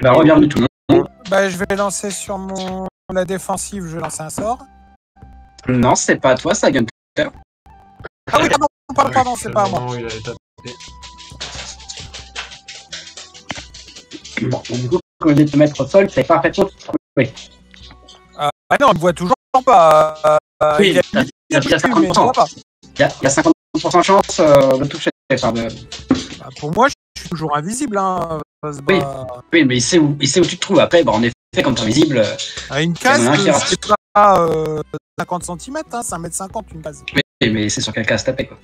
Bah, bienvenue tout le monde. Bah, je vais lancer sur la défensive, je lance un sort. Non, c'est pas à toi, ça, Gunter. Ah oui, pardon, c'est pas à moi. Il avait tapé. Bon, du coup, quand je vais te mettre au sol, c'est parfaitement trouvé. Ah non, il me voit toujours pas. Oui, il a il y a mais il me voit pas. Il y a 50% de chance de toucher. Bah, pour moi, je suis toujours invisible. Hein. Oui. Oui, mais il sait où tu te trouves. Après, bah, en effet, comme tu es invisible. Une case, c'est pas 50 cm, hein, c'est 1m50 une case. Oui, mais c'est sur quelle case taper, quoi.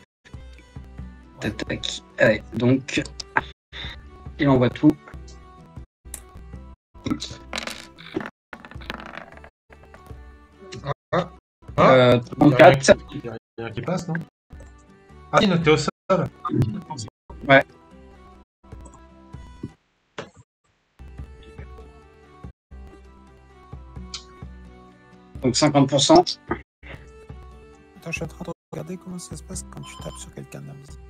Tac. Allez, donc. Il envoie tout. Il 34. y a rien qui passe, non? Ah, il était au sol. Ouais. Donc 50%. Attends, je suis en train de regarder comment ça se passe quand tu tapes sur quelqu'un d'invisible.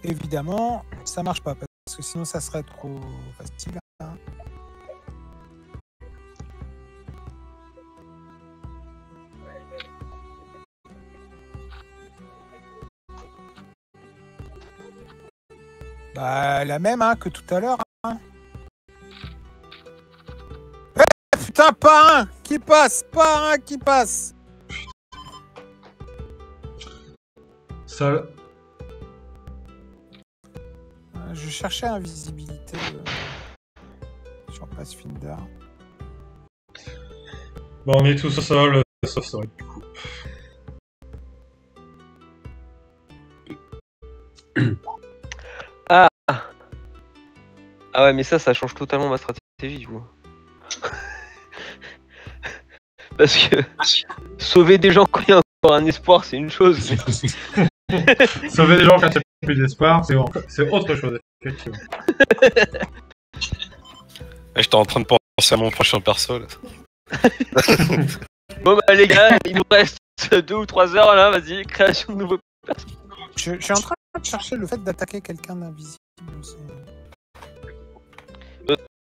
Évidemment, ça marche pas parce que sinon ça serait trop facile. Hein. Bah, la même hein, que tout à l'heure. Hein. Putain, pas un qui passe, pas un qui passe. Sol. Je cherchais invisibilité sur Pathfinder. Bon, on est tous au sol, sauf sol, du coup. Ah ouais, mais ça change totalement ma stratégie, du coup. Parce que sauver des gens quand il y a encore un espoir, c'est une chose. Mais... Sauver des gens quand il n'y a plus d'espoir, c'est autre chose, effectivement. J'étais en train de penser à mon prochain perso, là. Bon bah les gars, il nous reste 2 ou 3 heures là, vas-y, création de nouveaux persos. Je suis en train de chercher le fait d'attaquer quelqu'un d'invisible.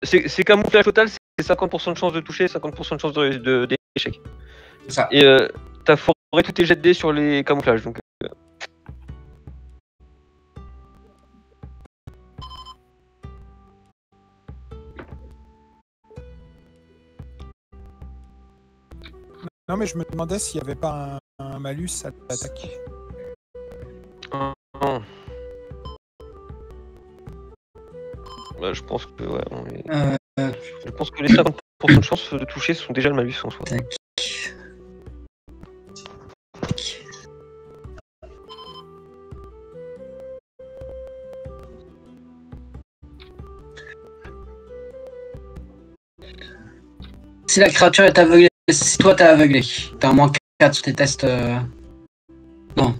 C'est camouflage total, c'est 50% de chance de toucher, 50% de chance d'échec. C'est ça. Et t'as foré tous tes jets de dés sur les camouflages, donc... Non mais je me demandais s'il n'y avait pas un malus à l'attaque. Bah, je pense que ouais, je pense que les 50% de chances de toucher sont déjà le malus en soi. Tac. Si la créature est aveuglée, si toi t'es aveuglé, t'as un moins 4 sur tes tests. Non.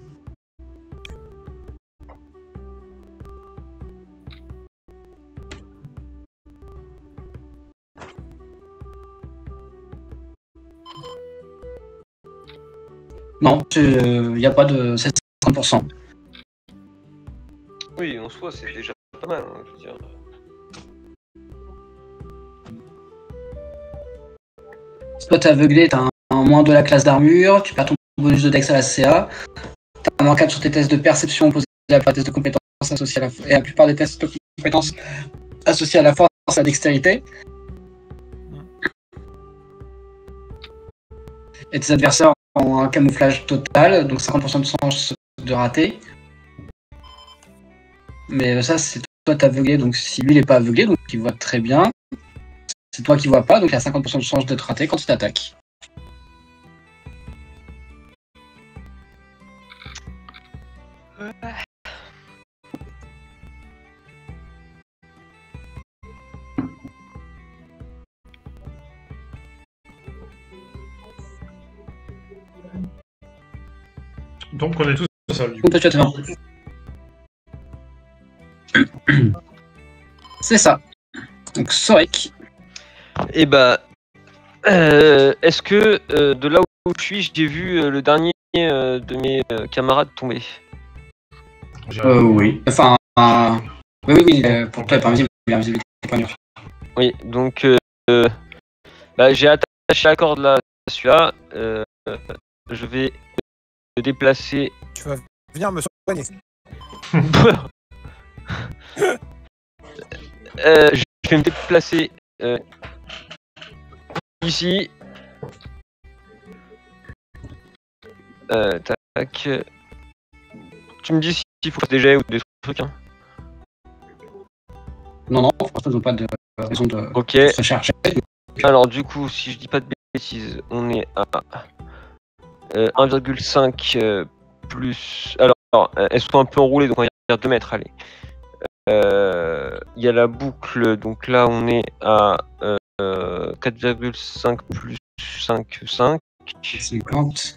Non, il n'y a pas de. C'est 50%. Oui, en soi, c'est déjà pas mal, hein, je veux dire. Si toi t'es aveuglé, t'as un moins de la classe d'armure, tu perds ton bonus de dex à la CA, t'as un moins 4 sur tes tests de perception opposés à la plupart des tests de compétences associés à la et la plupart des tests de compétences associés à la force et à la dextérité. Et tes adversaires ont un camouflage total, donc 50% de chance de rater. Mais ça, c'est toi t'es aveuglé, donc si lui il est pas aveuglé, donc il voit très bien. C'est toi qui vois pas, donc il y a 50% de chance d'être raté quand tu t'attaques. Donc on est tous au sol, du coup. C'est ça. Donc Sorik. Et bah, est-ce que de là où je suis, j'ai vu le dernier de mes camarades tomber? Oui. Enfin, Oui, pour toi, il est pas invisible, il est invisible, il est pas dur. Oui, donc j'ai attaché la corde là, celui-là. Je vais me déplacer. Tu vas venir me soigner. Je vais me déplacer ici. Tac. Tu me dis s'il faut faire des jets ou des trucs. Hein. Non, franchement, ils n'ont pas de raison de se rechercher. Alors du coup, si je dis pas de bêtises, on est à 1,5 plus... Alors, elles sont un peu enroulées, donc on va dire 2 mètres, allez. Il y a la boucle, donc là on est à 4,5 plus 5, 5. 50.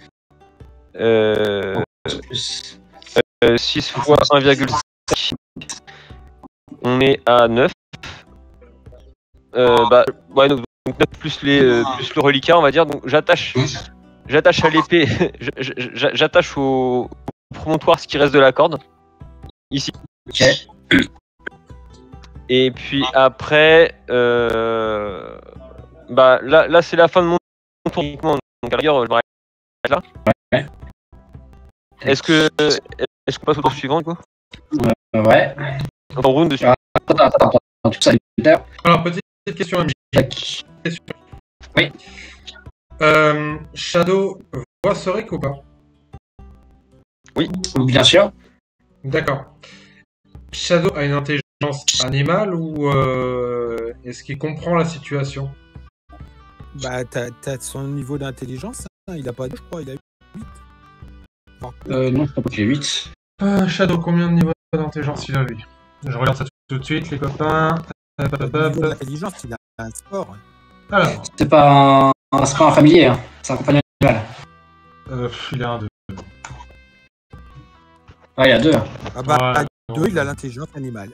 6 fois 1,5. On est à 9. Donc 9 plus le reliquat, on va dire. Donc j'attache à l'épée, j'attache au promontoire ce qui reste de la corde. Ici. Ok. Et puis après, là c'est la fin de mon tour. Donc à la rigueur, je vais arrêter là. Ouais. Est-ce qu'on passe au tour suivant du coup? Ouais. Enfin, round dessus. Attends, tout ça. Alors, petite question, MJ. Oui. Shadow voit Soric ou pas? Oui, bien sûr. D'accord. Shadow a une intelligence animale ou est-ce qu'il comprend la situation? Bah, t'as son niveau d'intelligence, hein, il a pas 2, je crois, il a 8. Non, je crois pas qu'il ait 8. Shadow, combien de niveaux d'intelligence il a, lui? Je regarde ça tout de suite, les copains. Le niveau d'intelligence, il a un sport. Alors. C'est pas un familier, hein. C'est un compagnon animal. Il a un 2. Ouais, il y a 2. Ah bah, Ouais, 2, il a l'intelligence animale.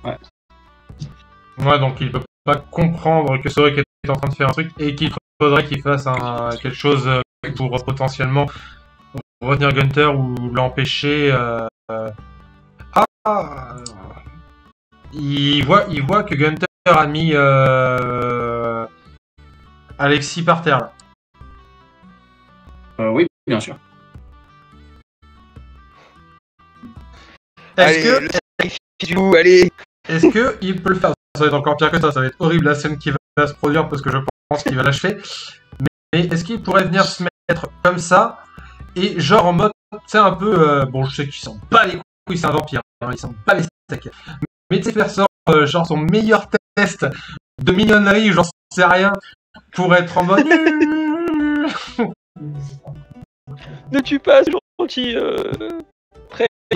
Ouais, donc il peut pas comprendre que Soric est en train de faire un truc et qu'il faudrait qu'il fasse quelque chose pour potentiellement retenir Gunther ou l'empêcher. Il voit que Gunther a mis Alexis par terre. Oui, bien sûr. Est-ce Allez. que il peut le faire? Ça va être encore pire que ça va être horrible la scène qui va se produire parce que je pense qu'il va l'achever. Mais est-ce qu'il pourrait venir se mettre comme ça et genre en mode, c'est un peu, bon je sais qu'il s'en bat les couilles, c'est un vampire, hein, il s'en bat les steaks. Mais tu sais faire ça, genre son meilleur test de mignonnerie, j'en sais rien, pour être en mode... Ne tue pas, c'est gentil.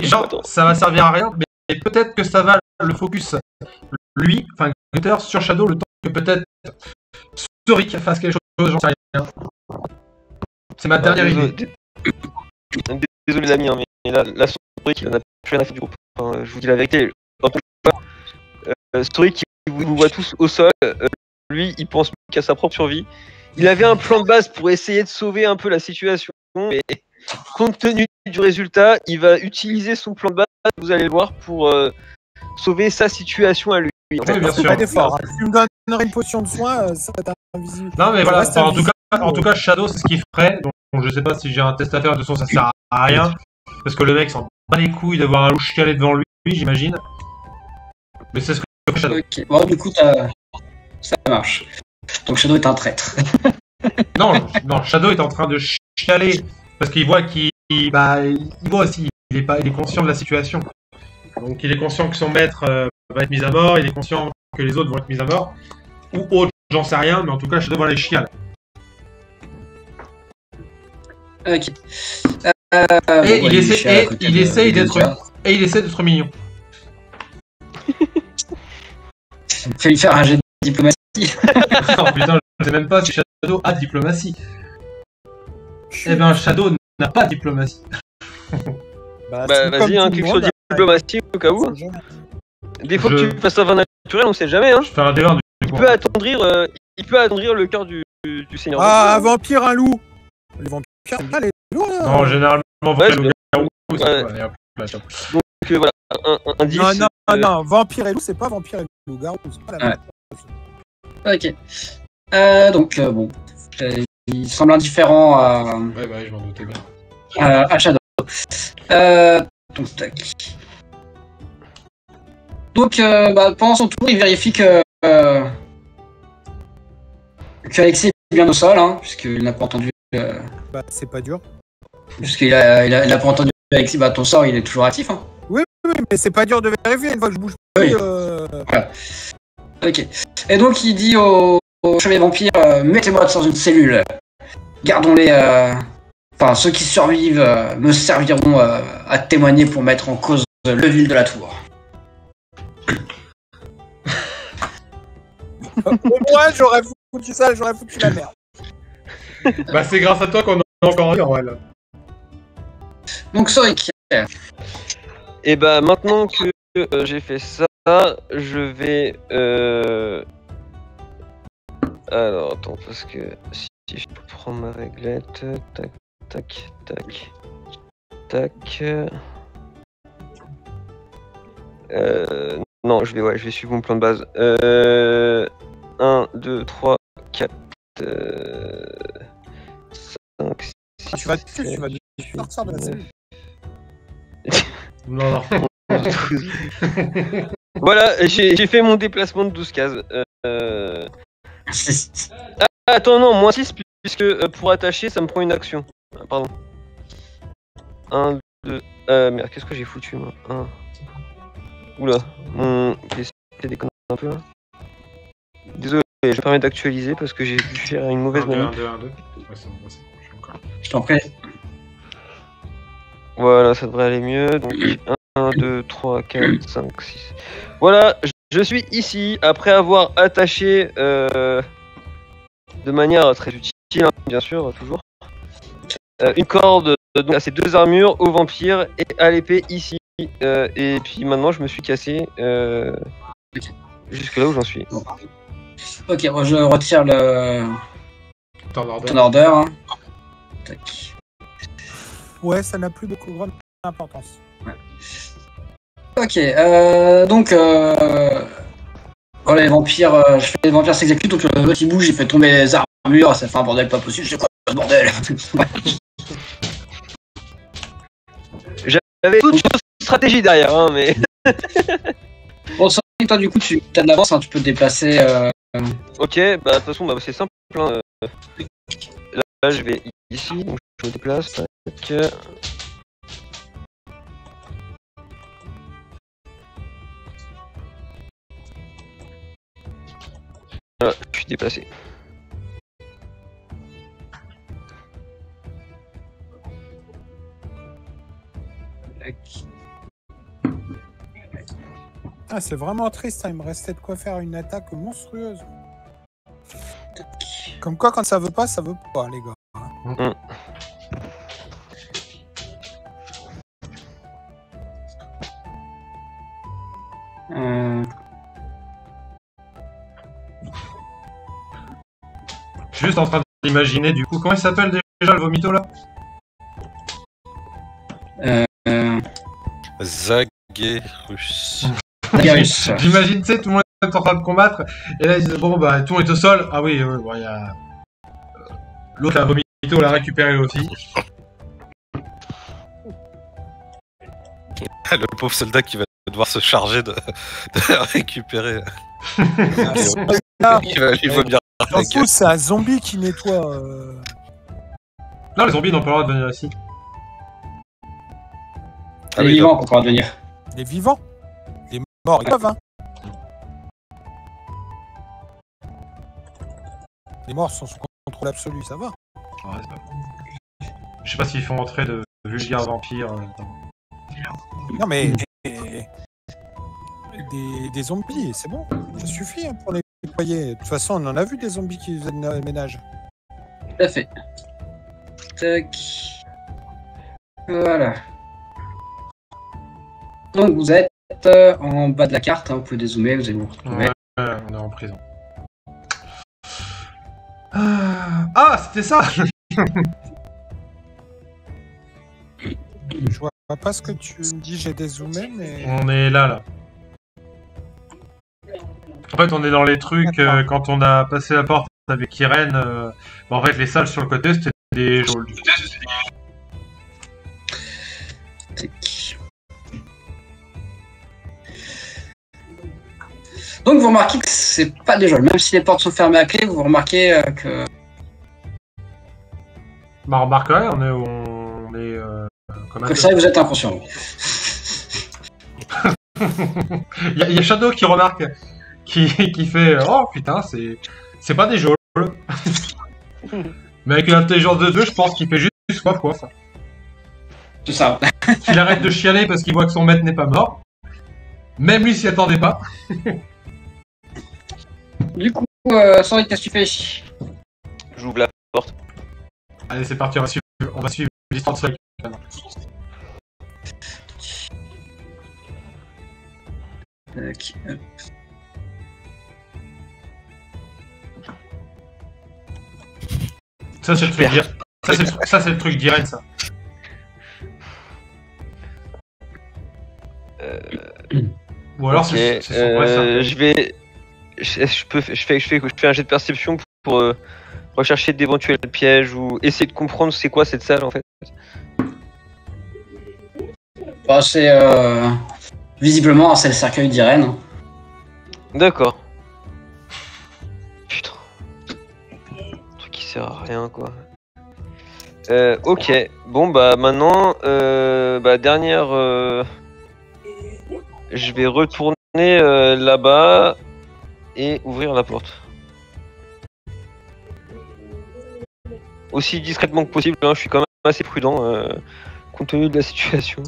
Genre, ça va servir à rien, mais peut-être que ça va le focus, lui, enfin Gunther, sur Shadow, le temps que peut-être Soric fasse quelque chose, j'en sais rien. C'est ma dernière idée. Désolé les amis, hein, mais là Soric, il en a plus rien à faire du groupe. Enfin, je vous dis la vérité. Soric, il vous voit tous au sol. Lui, il pense qu'à sa propre survie. Il avait un plan de base pour essayer de sauver un peu la situation, mais compte tenu du résultat, il va utiliser son plan de base, vous allez le voir, pour sauver sa situation à lui. Oui, bien sûr. Pas d'effort. Si tu me donnerais une potion de soin, ça va être invisible. Non, mais voilà, en tout cas, Shadow, c'est ce qu'il ferait. Donc, je sais pas si j'ai un test à faire, de toute façon, ça sert à rien. Parce que le mec s'en bat les couilles d'avoir un loup chialé devant lui, j'imagine. Mais c'est ce que fait Shadow. Ok, bon, du coup, ça marche. Donc Shadow est un traître. Non, Shadow est en train de chialer parce qu'il voit il voit aussi, il est conscient de la situation. Donc il est conscient que son maître va être mis à mort, il est conscient que les autres vont être mis à mort, ou autre, j'en sais rien, mais en tout cas Shadow va les chialer. Ok. Et il essaie d'être mignon. Fais lui faire un jet de diplomatie. Oh putain, je sais même pas si Shadow a diplomatie. Eh ben, Shadow n'a pas de diplomatie. Vas-y, quelque chose de diplomatie au cas où. Des fois que tu passes à 20 naturel, on sait jamais. Hein. Je fais un D1 du il coup. peut attendrir le cœur du seigneur. Ah, un vampire, un loup. Les vampires, c'est pas les loups là. Non, généralement, Ouais, le loup-garou, ouais. ça va aller un peu. Donc Donc voilà, un 10. Non, vampire et loup, c'est pas vampire et loup-garou, c'est pas la même chose. Ok. Donc, bon. Il semble indifférent à, Ouais, je m'en doutais bien. à Shadow. Donc, tac. Donc, pendant son tour, il vérifie que Alexis est bien au sol, hein, puisqu'il n'a pas entendu. Bah, c'est pas dur. Puisqu'il a pas entendu Alexis, ton sort, il est toujours actif. Hein. Oui, mais c'est pas dur de vérifier une fois que je bouge Oui. plus. Voilà. Ok. Et donc, il dit au chevalier vampire mettez-moi dans une cellule. Gardons-les. Enfin, ceux qui survivent me serviront à témoigner pour mettre en cause le vil de la tour. Au moins, j'aurais foutu ça, j'aurais foutu la merde. Bah, c'est grâce à toi qu'on a encore un ouais, là. Donc, Soric. Et bah, maintenant que j'ai fait ça, je vais. Alors, attends, parce que si je prends ma réglette. Tac, tac, tac. Tac. Non, je vais suivre mon plan de base. 1, 2, 3, 4, 5, 6, Tu vas sortir de la cellule. Non. Voilà, j'ai fait mon déplacement de 12 cases. Attends, non, moins 6, puisque pour attacher, ça me prend une action. Pardon. 1, 2... merde, qu'est-ce que j'ai foutu, moi 1... Oula, mon PC déconne un peu, là. Désolé, je me permets d'actualiser parce que j'ai dû faire une mauvaise manip. 1, 2, 1, 2. Ouais, c'est bon, je suis encore. Je t'en prie. Voilà, ça devrait aller mieux. Donc 1, 2, 3, 4, 5, 6. Voilà, je suis ici après avoir attaché de manière très utile, hein, bien sûr, toujours. Une corde donc, à ces deux armures, au vampire et à l'épée ici. Et puis maintenant, je me suis cassé jusque là où j'en suis. Bon. Ok, bon, je retire le Ton order. ton order. Hein. Tac. Ouais, ça n'a plus de grande importance. Ok, donc voilà, les vampires, je fais les vampires s'exécutent, donc l'autre il bouge, il fait tomber les armures, ça fait un bordel pas possible, je sais quoi ce bordel. J'avais toute une stratégie derrière, hein, mais. Bon, ça, toi du coup tu as de l'avance, hein, tu peux te déplacer. Ok, bah de toute façon, c'est simple. Hein, là, je vais ici, donc je me déplace. Tac. Voilà, je suis déplacé. Ah, c'est vraiment triste, hein. Il me restait de quoi faire une attaque monstrueuse. Comme quoi, quand ça veut pas, les gars. Je suis juste en train d'imaginer, du coup, comment il s'appelle déjà le vomito là? Zagerus. Zagerus. J'imagine, tu sais, tout le monde est en train de combattre, et là ils disent bon, bah tout le monde est au sol. Ah oui, bon, il y a. L'autre, la vomito, l'a récupéré lui aussi. Le pauvre soldat qui va devoir se charger de récupérer. Il va lui vomir. En plus, c'est un zombie qui nettoie. Non, les zombies n'ont pas le droit de venir ici. Les vivants qu'on pourra devenir. Les vivants. Les morts, ils peuvent, hein. Les morts sont sous contrôle absolu, ça va. Ouais, c'est pas... Je sais pas s'ils font entrer de vulgaires vampires. Non, mais. Des zombies, c'est bon. Ça suffit hein, pour les nettoyer. De toute façon, on en a vu des zombies qui faisaient le ménage. Tout à fait. Tac. Voilà. Donc vous êtes en bas de la carte, hein, vous pouvez dézoomer, vous allez vous retrouver. Ouais, on est en prison. Ah, c'était ça. Je vois vois pas ce que tu me dis, j'ai dézoomé, mais... On est là. En fait, on est dans les trucs, quand on a passé la porte avec Irène, en fait, les salles sur le côté, c'était des geôles. Donc vous remarquez que c'est pas des geôles. Même si les portes sont fermées à clé, vous remarquez que... Bah, remarquerait, on est comme Comme ça, vous êtes inconscient. Il y a Shadow qui remarque, qui fait « Oh putain, c'est pas des geôles. » Mais avec une intelligence de 2, je pense qu'il fait juste quoi. C'est ça. Il arrête de chialer parce qu'il voit que son maître n'est pas mort. Même lui s'y attendait pas. Du coup, Sandrine, qu'est-ce que tu fais? J'ouvre la porte. Allez, c'est parti, on va suivre distance avec. Tac. Ça, c'est le truc d'Irène. Ça, c'est le truc d'Irène, ça. Ou alors, Okay, c'est son vrai cercle. Je fais un jet de perception pour rechercher d'éventuels pièges ou essayer de comprendre c'est quoi cette salle en fait. Bah, c'est visiblement c'est le cercueil d'Irène. D'accord. Putain. Un truc qui sert à rien quoi. Ok. Bon bah maintenant, dernière. Je vais retourner là-bas et ouvrir la porte. Aussi discrètement que possible, hein, je suis quand même assez prudent compte tenu de la situation.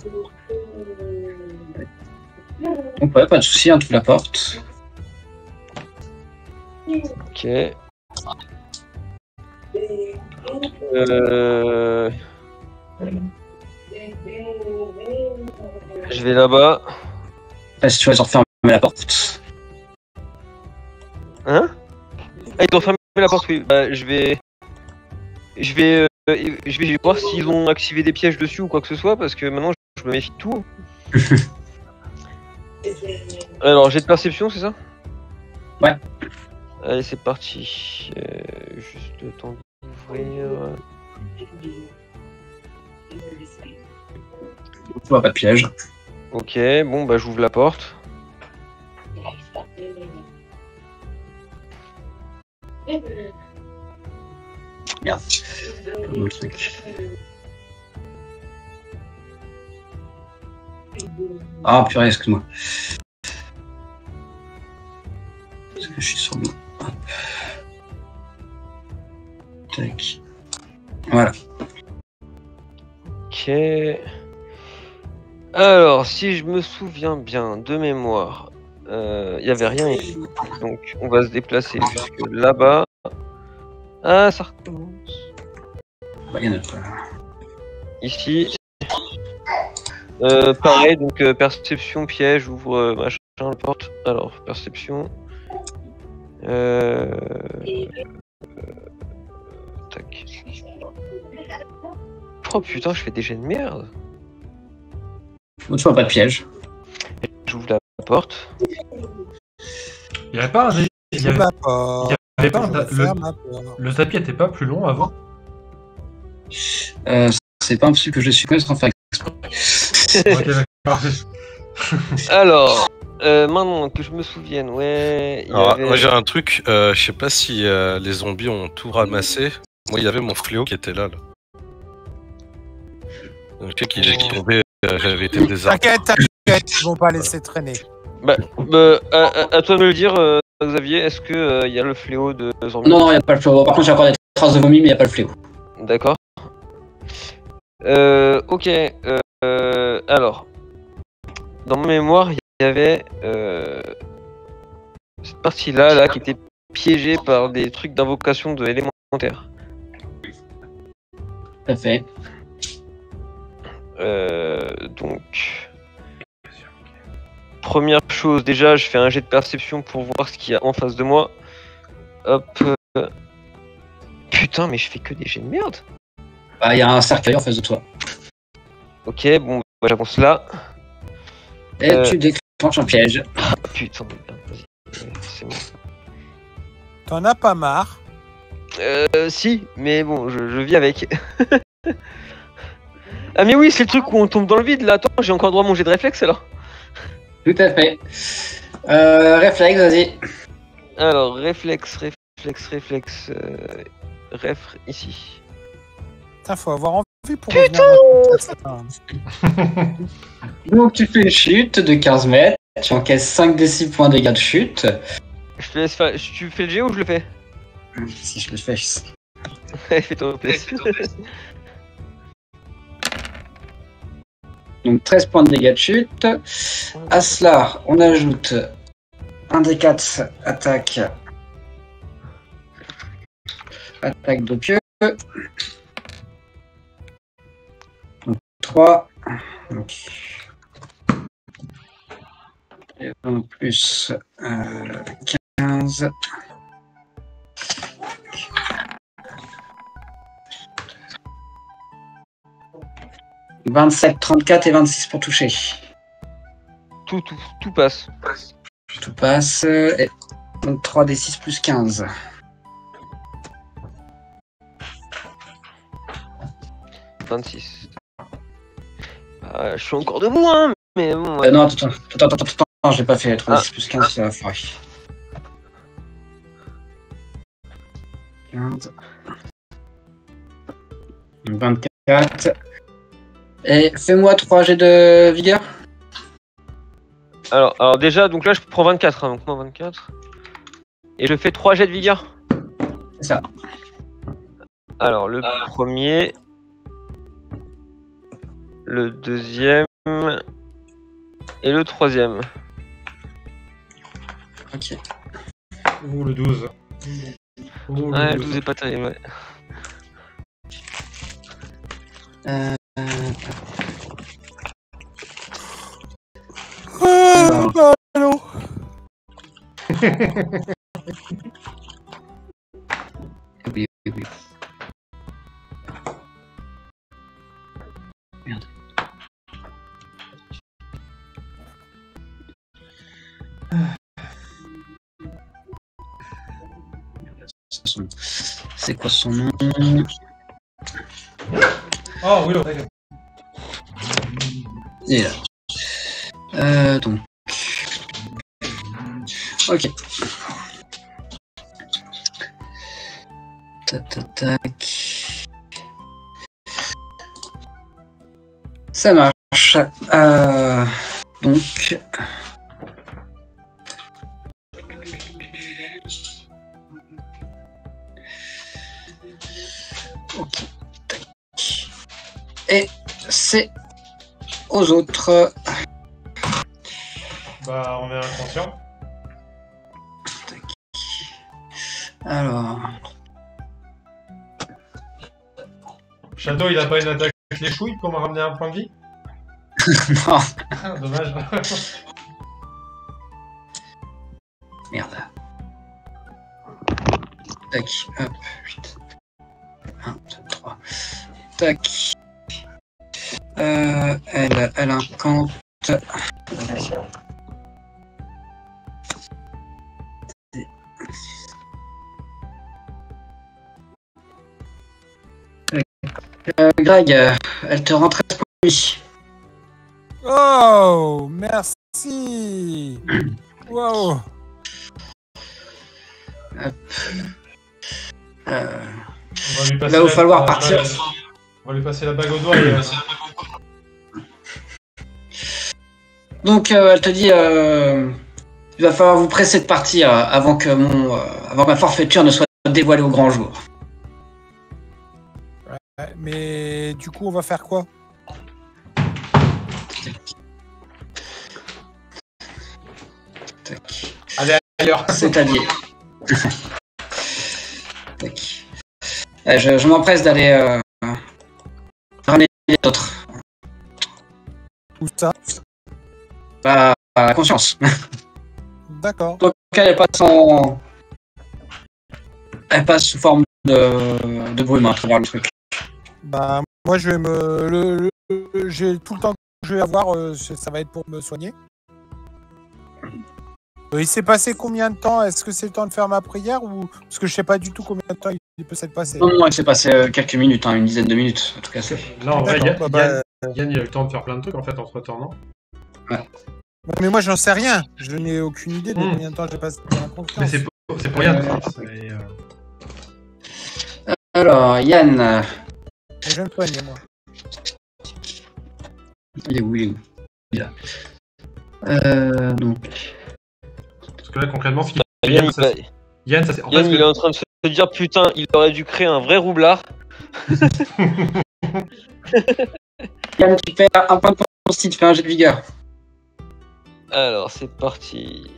Donc ouais, pas de soucis, hein, tu la porte. Ok. Je vais là-bas. Si tu vas refermer la porte. Hein? Ah, ils doivent fermer la porte, oui. Bah, je vais voir s'ils ont activé des pièges dessus ou quoi que ce soit, parce que maintenant je me méfie de tout. Alors, jet de perception, c'est ça? Ouais. Allez, c'est parti. Juste le temps d'ouvrir. Tu vois pas de piège. Ok, bon, bah j'ouvre la porte. Merde. Le truc. Ah purée, excuse-moi. Parce que je suis sur le... Hop. Tac. Voilà. Ok. Alors, si je me souviens bien de mémoire, il n'y avait rien ici. Donc, on va se déplacer jusque là-bas. Ah, ça recommence. Bah, il y en a pas. Ici. Pareil, donc perception, piège, ouvre machin, la porte. Alors, perception. Tac. Oh putain, je fais des jets de merde. Bon, tu vois pas de piège. J'ouvre la porte. Il y avait pas un. Il y avait Ma porte. pas un. Je ferme ma porte. Le tapis était pas plus long avant. C'est pas impossible que je suis en train de faire exprès. Ok, d'accord. Alors, maintenant que je me souvienne, ouais. Alors, moi j'ai un truc, je sais pas si les zombies ont tout ramassé. Moi il y avait mon fléau qui était là. Donc, tu sais qu'il est tombé, j'avais été désarmé. T'inquiète, ils vont pas laisser traîner. À toi de me le dire, Xavier, est-ce que y a le fléau de zombie? Non, il n'y a pas le fléau. Par contre, j'ai encore des traces de vomi, mais il n'y a pas le fléau. D'accord. Ok. Alors, dans ma mémoire, il y avait cette partie-là, là, qui était piégée par des trucs d'invocation de élémentaire. Tout à fait. Donc, première chose, déjà, je fais un jet de perception pour voir ce qu'il y a en face de moi. Hop. Putain, mais je fais que des jets de merde. Bah, il y a un cercueil en face de toi. Ok, bon, Moi j'avance là. Et tu déclenches un piège. Ah, putain, vas-y. C'est bon. T'en as pas marre? Si, mais bon, je vis avec. Ah mais oui, c'est le truc où on tombe dans le vide là. Attends, j'ai encore droit à mon jet de réflexe alors. Tout à fait. Réflexe, vas-y. Alors, réflexe. Ref, ici. Putain, faut avoir envie pour revenir à ça. Donc tu fais une chute de 15 mètres, tu encaisses 5 des 6 points de dégâts de chute. Je te laisse faire. Tu fais le jet ou je le fais? Si je le fais. Fais-toi plaisir. Donc 13 points de dégâts de chute. À cela, on ajoute un des 4 attaque. Attaque de pieu. Donc 3. Donc, et en plus 15. 27, 34 et 26 pour toucher. Tout passe. Tout passe. Et donc 3 des 6 plus 15. 26. Je suis encore debout, hein, mais bon. Ouais. Non, attends, j'ai pas fait 3 des 6 plus 15, ça va foirer. 15. 24. Et fais-moi 3 jets de vigueur. Alors déjà, donc là je prends 24, hein, donc moi 24. Et je fais 3 jets de vigueur. C'est ça. Alors le premier, le deuxième et le troisième. Ok. Ouh, le 12. Ouh, Ouais, le 12 est pas terrible, ouais. Allô. Oui. Merde. C'est quoi son nom? Oh oui, d'accord. Il est là. Donc. Ok. Tac. Ça marche. Donc. Ok. Tac. Et c'est aux autres. Bah, on est inconscient. Alors. Shadow, il a pas une attaque avec les chouilles pour me ramener un point de vie? Non. Ah, dommage. Merde. Tac. Hop. 8. 1, 2, 3. Tac. Elle incante. Greg, elle te rend 13 points de vie. Oh, merci. Wow. On va lui passer Il va falloir partir. On va lui passer la bague au doigt. Et, Donc, elle te dit il va falloir vous presser de partir avant que ma forfaiture ne soit dévoilée au grand jour. Ouais, mais du coup, on va faire quoi? Tac. Allez, ailleurs. C'est-à-dire. Tac. Je m'empresse d'aller ramener les autres. Où ça? À la conscience. D'accord. Donc elle passe sous forme de brume à travers le truc. Bah, moi, je vais j'ai tout le temps que je je vais avoir, ça va être pour me soigner. Il s'est passé combien de temps? Est-ce que c'est le temps de faire ma prière ou parce que je sais pas du tout combien de temps il peut s'être passé. Non, il s'est passé quelques minutes, hein, une dizaine de minutes, en tout cas. Non, en vrai, D'accord, Yann, il a eu le temps de faire plein de trucs en fait entre temps, non? Mais moi, j'en sais rien. Je n'ai aucune idée de combien de temps j'ai passé dans la Mais confiance. c'est pour Yann. Alors, Yann. Mais je vais me soigner, moi. Il est où? Il est là. Donc. Parce que là, concrètement, ce qu'il Yann, Yann, ça c'est. En Yann, fait, il est en train de se dire putain, il aurait dû créer un vrai roublard. Yann, tu fais un point de consti, tu fais un jet de vigueur. Alors, c'est parti.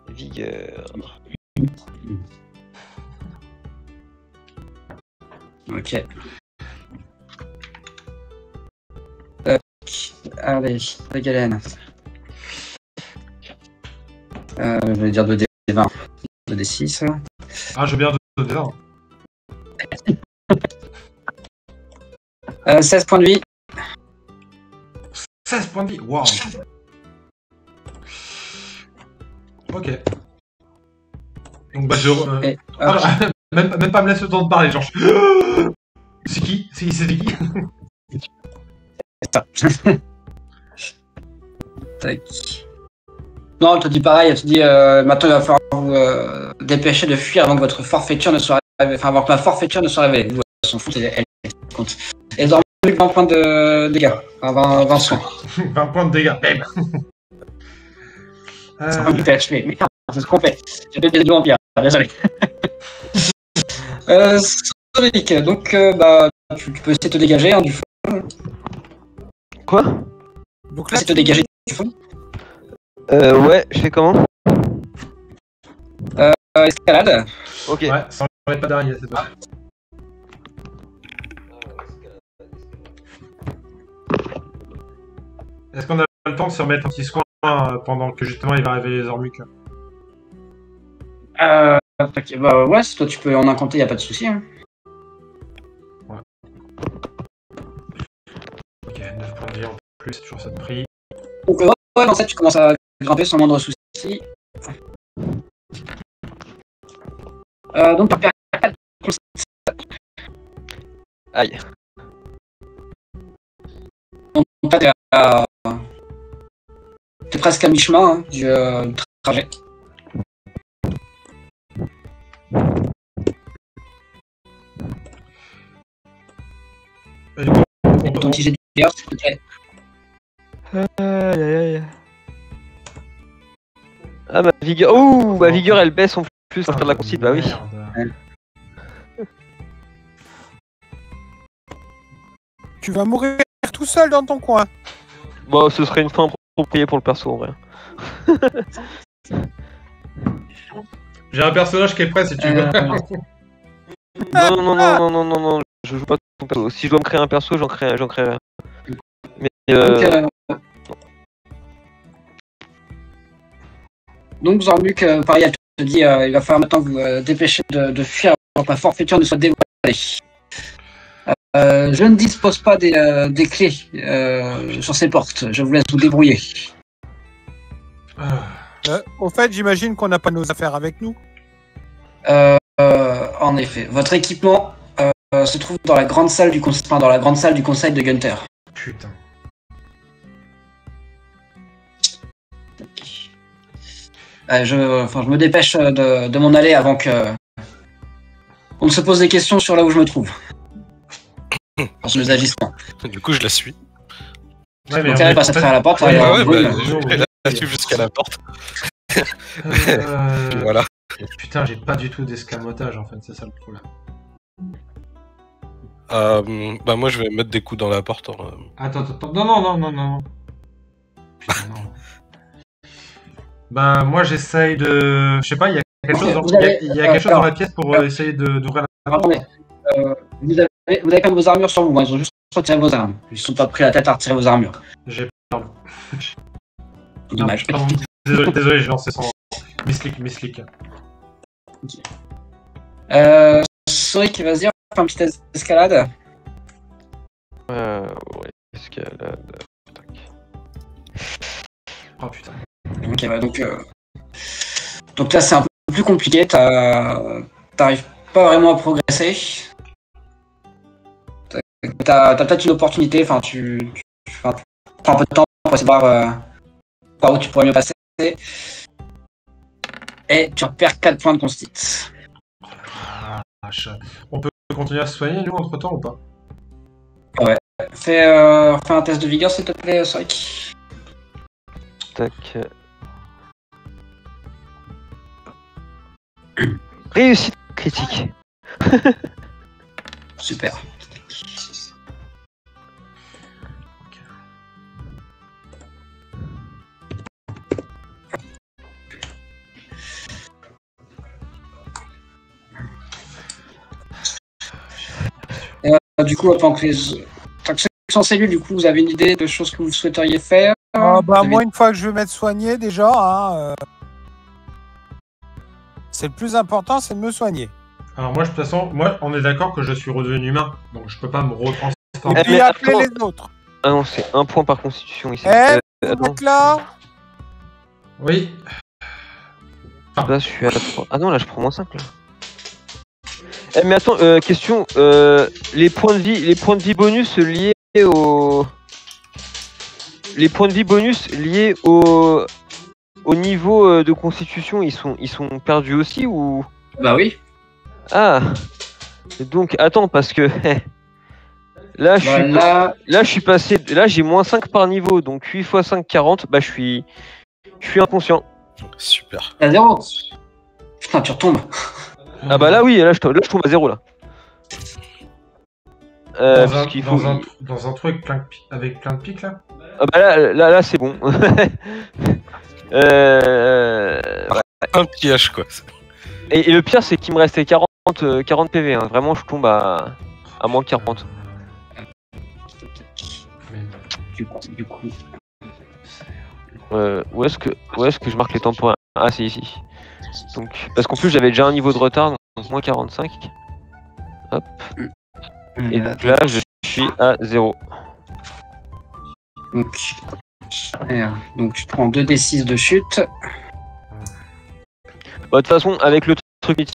Vigueur. Ok. Allez, la galène. Je vais dire 2D20. 2D6. Ah, je veux bien te dire. 16 points de vie. 16 points de vie. Waouh. Ok. Donc bah Et, même pas me laisse le temps de parler, genre. C'est qui? C'est qui? Tac. Non, elle te dit pareil, elle te dit maintenant il va falloir vous dépêcher de fuir avant que votre forfaiture ne soit révélée. Enfin, avant que ma forfaiture ne soit révélée. Vous, elle s'en fout, elle compte. Et Zormuk, 20 points de dégâts. Enfin, 20 soins. 20 points de dégâts. Bam. C'est un PHP. Merde, c'est ce qu'on fait. J'ai des deux empires. Désolé. Sonic, donc bah, tu peux essayer de te dégager hein, du feu. Quoi? Donc là, Essayer de te dégager du feu. Ouais, je fais comment? Escalade. Ok. Ouais, ça enlève pas d'araignée, c'est pas. Est-ce qu'on a le temps de se remettre un petit soin pendant que justement il va révéler les Zormuk? Ok, bah ouais, si toi tu peux en incanter, y a pas de souci. Hein. Ouais. Ok, 9 points de vie en plus, toujours ça de prix. Donc ouais, en fait tu commences à grimper sans moindre souci. Donc tu perds 4 Aïe. Donc là t'es presque à mi-chemin hein, du trajet. Et du coup, Ton petit jet de vigueur, s'il te plaît. Aïe aïe aïe. Ah ma vigueur. Ouh, ma vigueur elle baisse en plus après de la concite, bah oui. Merde. tu vas mourir tout seul dans ton coin. Bon, ce serait une fin appropriée pour le perso en vrai. J'ai un personnage qui est prêt si tu veux. Non, je joue pas ton perso. Si je dois me créer un perso, j'en crée un. Mais Donc Zormuk, pareil, elle te dit il va falloir maintenant vous dépêcher de fuir avant que ma forfaiture ne soit dévoilée. Je ne dispose pas des clés sur ces portes. Je vous laisse vous débrouiller. Au fait, j'imagine qu'on n'a pas nos affaires avec nous. En effet, votre équipement se trouve dans la grande salle du conseil de Gunther. Putain. Je me dépêche de m'en aller avant que on ne se pose des questions sur là où je me trouve. Sur les agissements. Du coup, je la suis. Ouais, Donc elle passe à travers la porte. Ouais, elle Ah est en ouais, brume. bah, je vais la suivre jusqu'à la porte. Et voilà. Putain, j'ai pas du tout d'escamotage en fait, c'est ça le problème. Bah moi, je vais mettre des coups dans la porte. Hein. Attends. Non. Putain, non. Ben, moi j'essaye de. Je sais pas, il y a quelque chose, dans la pièce pour essayer d'ouvrir la porte. Attendez, vous avez quand même vos armures sur vous, hein. Ils ont juste retiré vos armes. Ils se sont pas pris la tête à retirer vos armures. J'ai pardon. Dommage. Pardon. Désolé, j'ai lancé son. Misclick. Soric, vas-y, on fait un petit escalade. ouais. escalade. Oh putain. Ok, ouais, donc là, c'est un peu plus compliqué. T'arrives pas vraiment à progresser. T'as peut-être une opportunité. Enfin, tu prends un peu de temps pour essayer de voir par où tu pourrais mieux passer. Et tu perds 4 points de constit. On peut continuer à se soigner, nous, entre-temps, ou pas? Fais un test de vigueur, s'il te plaît, Sorik. Tac. Réussite critique. Super. Du coup, en tant que sans cellule, du coup, vous avez une idée de choses que vous souhaiteriez faire? Moi, une fois que je vais m'être soigné, déjà, c'est le plus important, c'est de me soigner. Alors moi, de toute façon, on est d'accord que je suis redevenu humain, donc je peux pas me Et retransformer. puis appeler les autres. Ah non, c'est 1 point par constitution ici. Vous Attends, êtes là? Oui. là je suis à 3. Ah non, là je prends -5 là. Mais attends, question, les points de vie bonus liés au... Les points de vie bonus liés au niveau de constitution, ils sont perdus aussi ou... Bah oui. Ah. Donc attends, parce que là je suis passé, là j'ai -5 par niveau, donc 8 x 5 40, bah je suis inconscient. Super. À 0. Putain, tu retombes. Ah bah là oui, là je tombe à 0 là. Dans un truc avec plein de pics là. Ah bah là c'est bon. Un piège, quoi. Et le pire, c'est qu'il me restait 40 PV. Hein. Vraiment, je tombe à moins 40. Du coup. Où est-ce que je marque les temporaires? Ah, c'est ici. Donc, parce qu'en plus, j'avais déjà un niveau de retard, donc moins 45. Hop. Et donc là, je suis à 0. Donc tu prends 2d6 de chute. Bah, de toute façon, avec le truc mythique...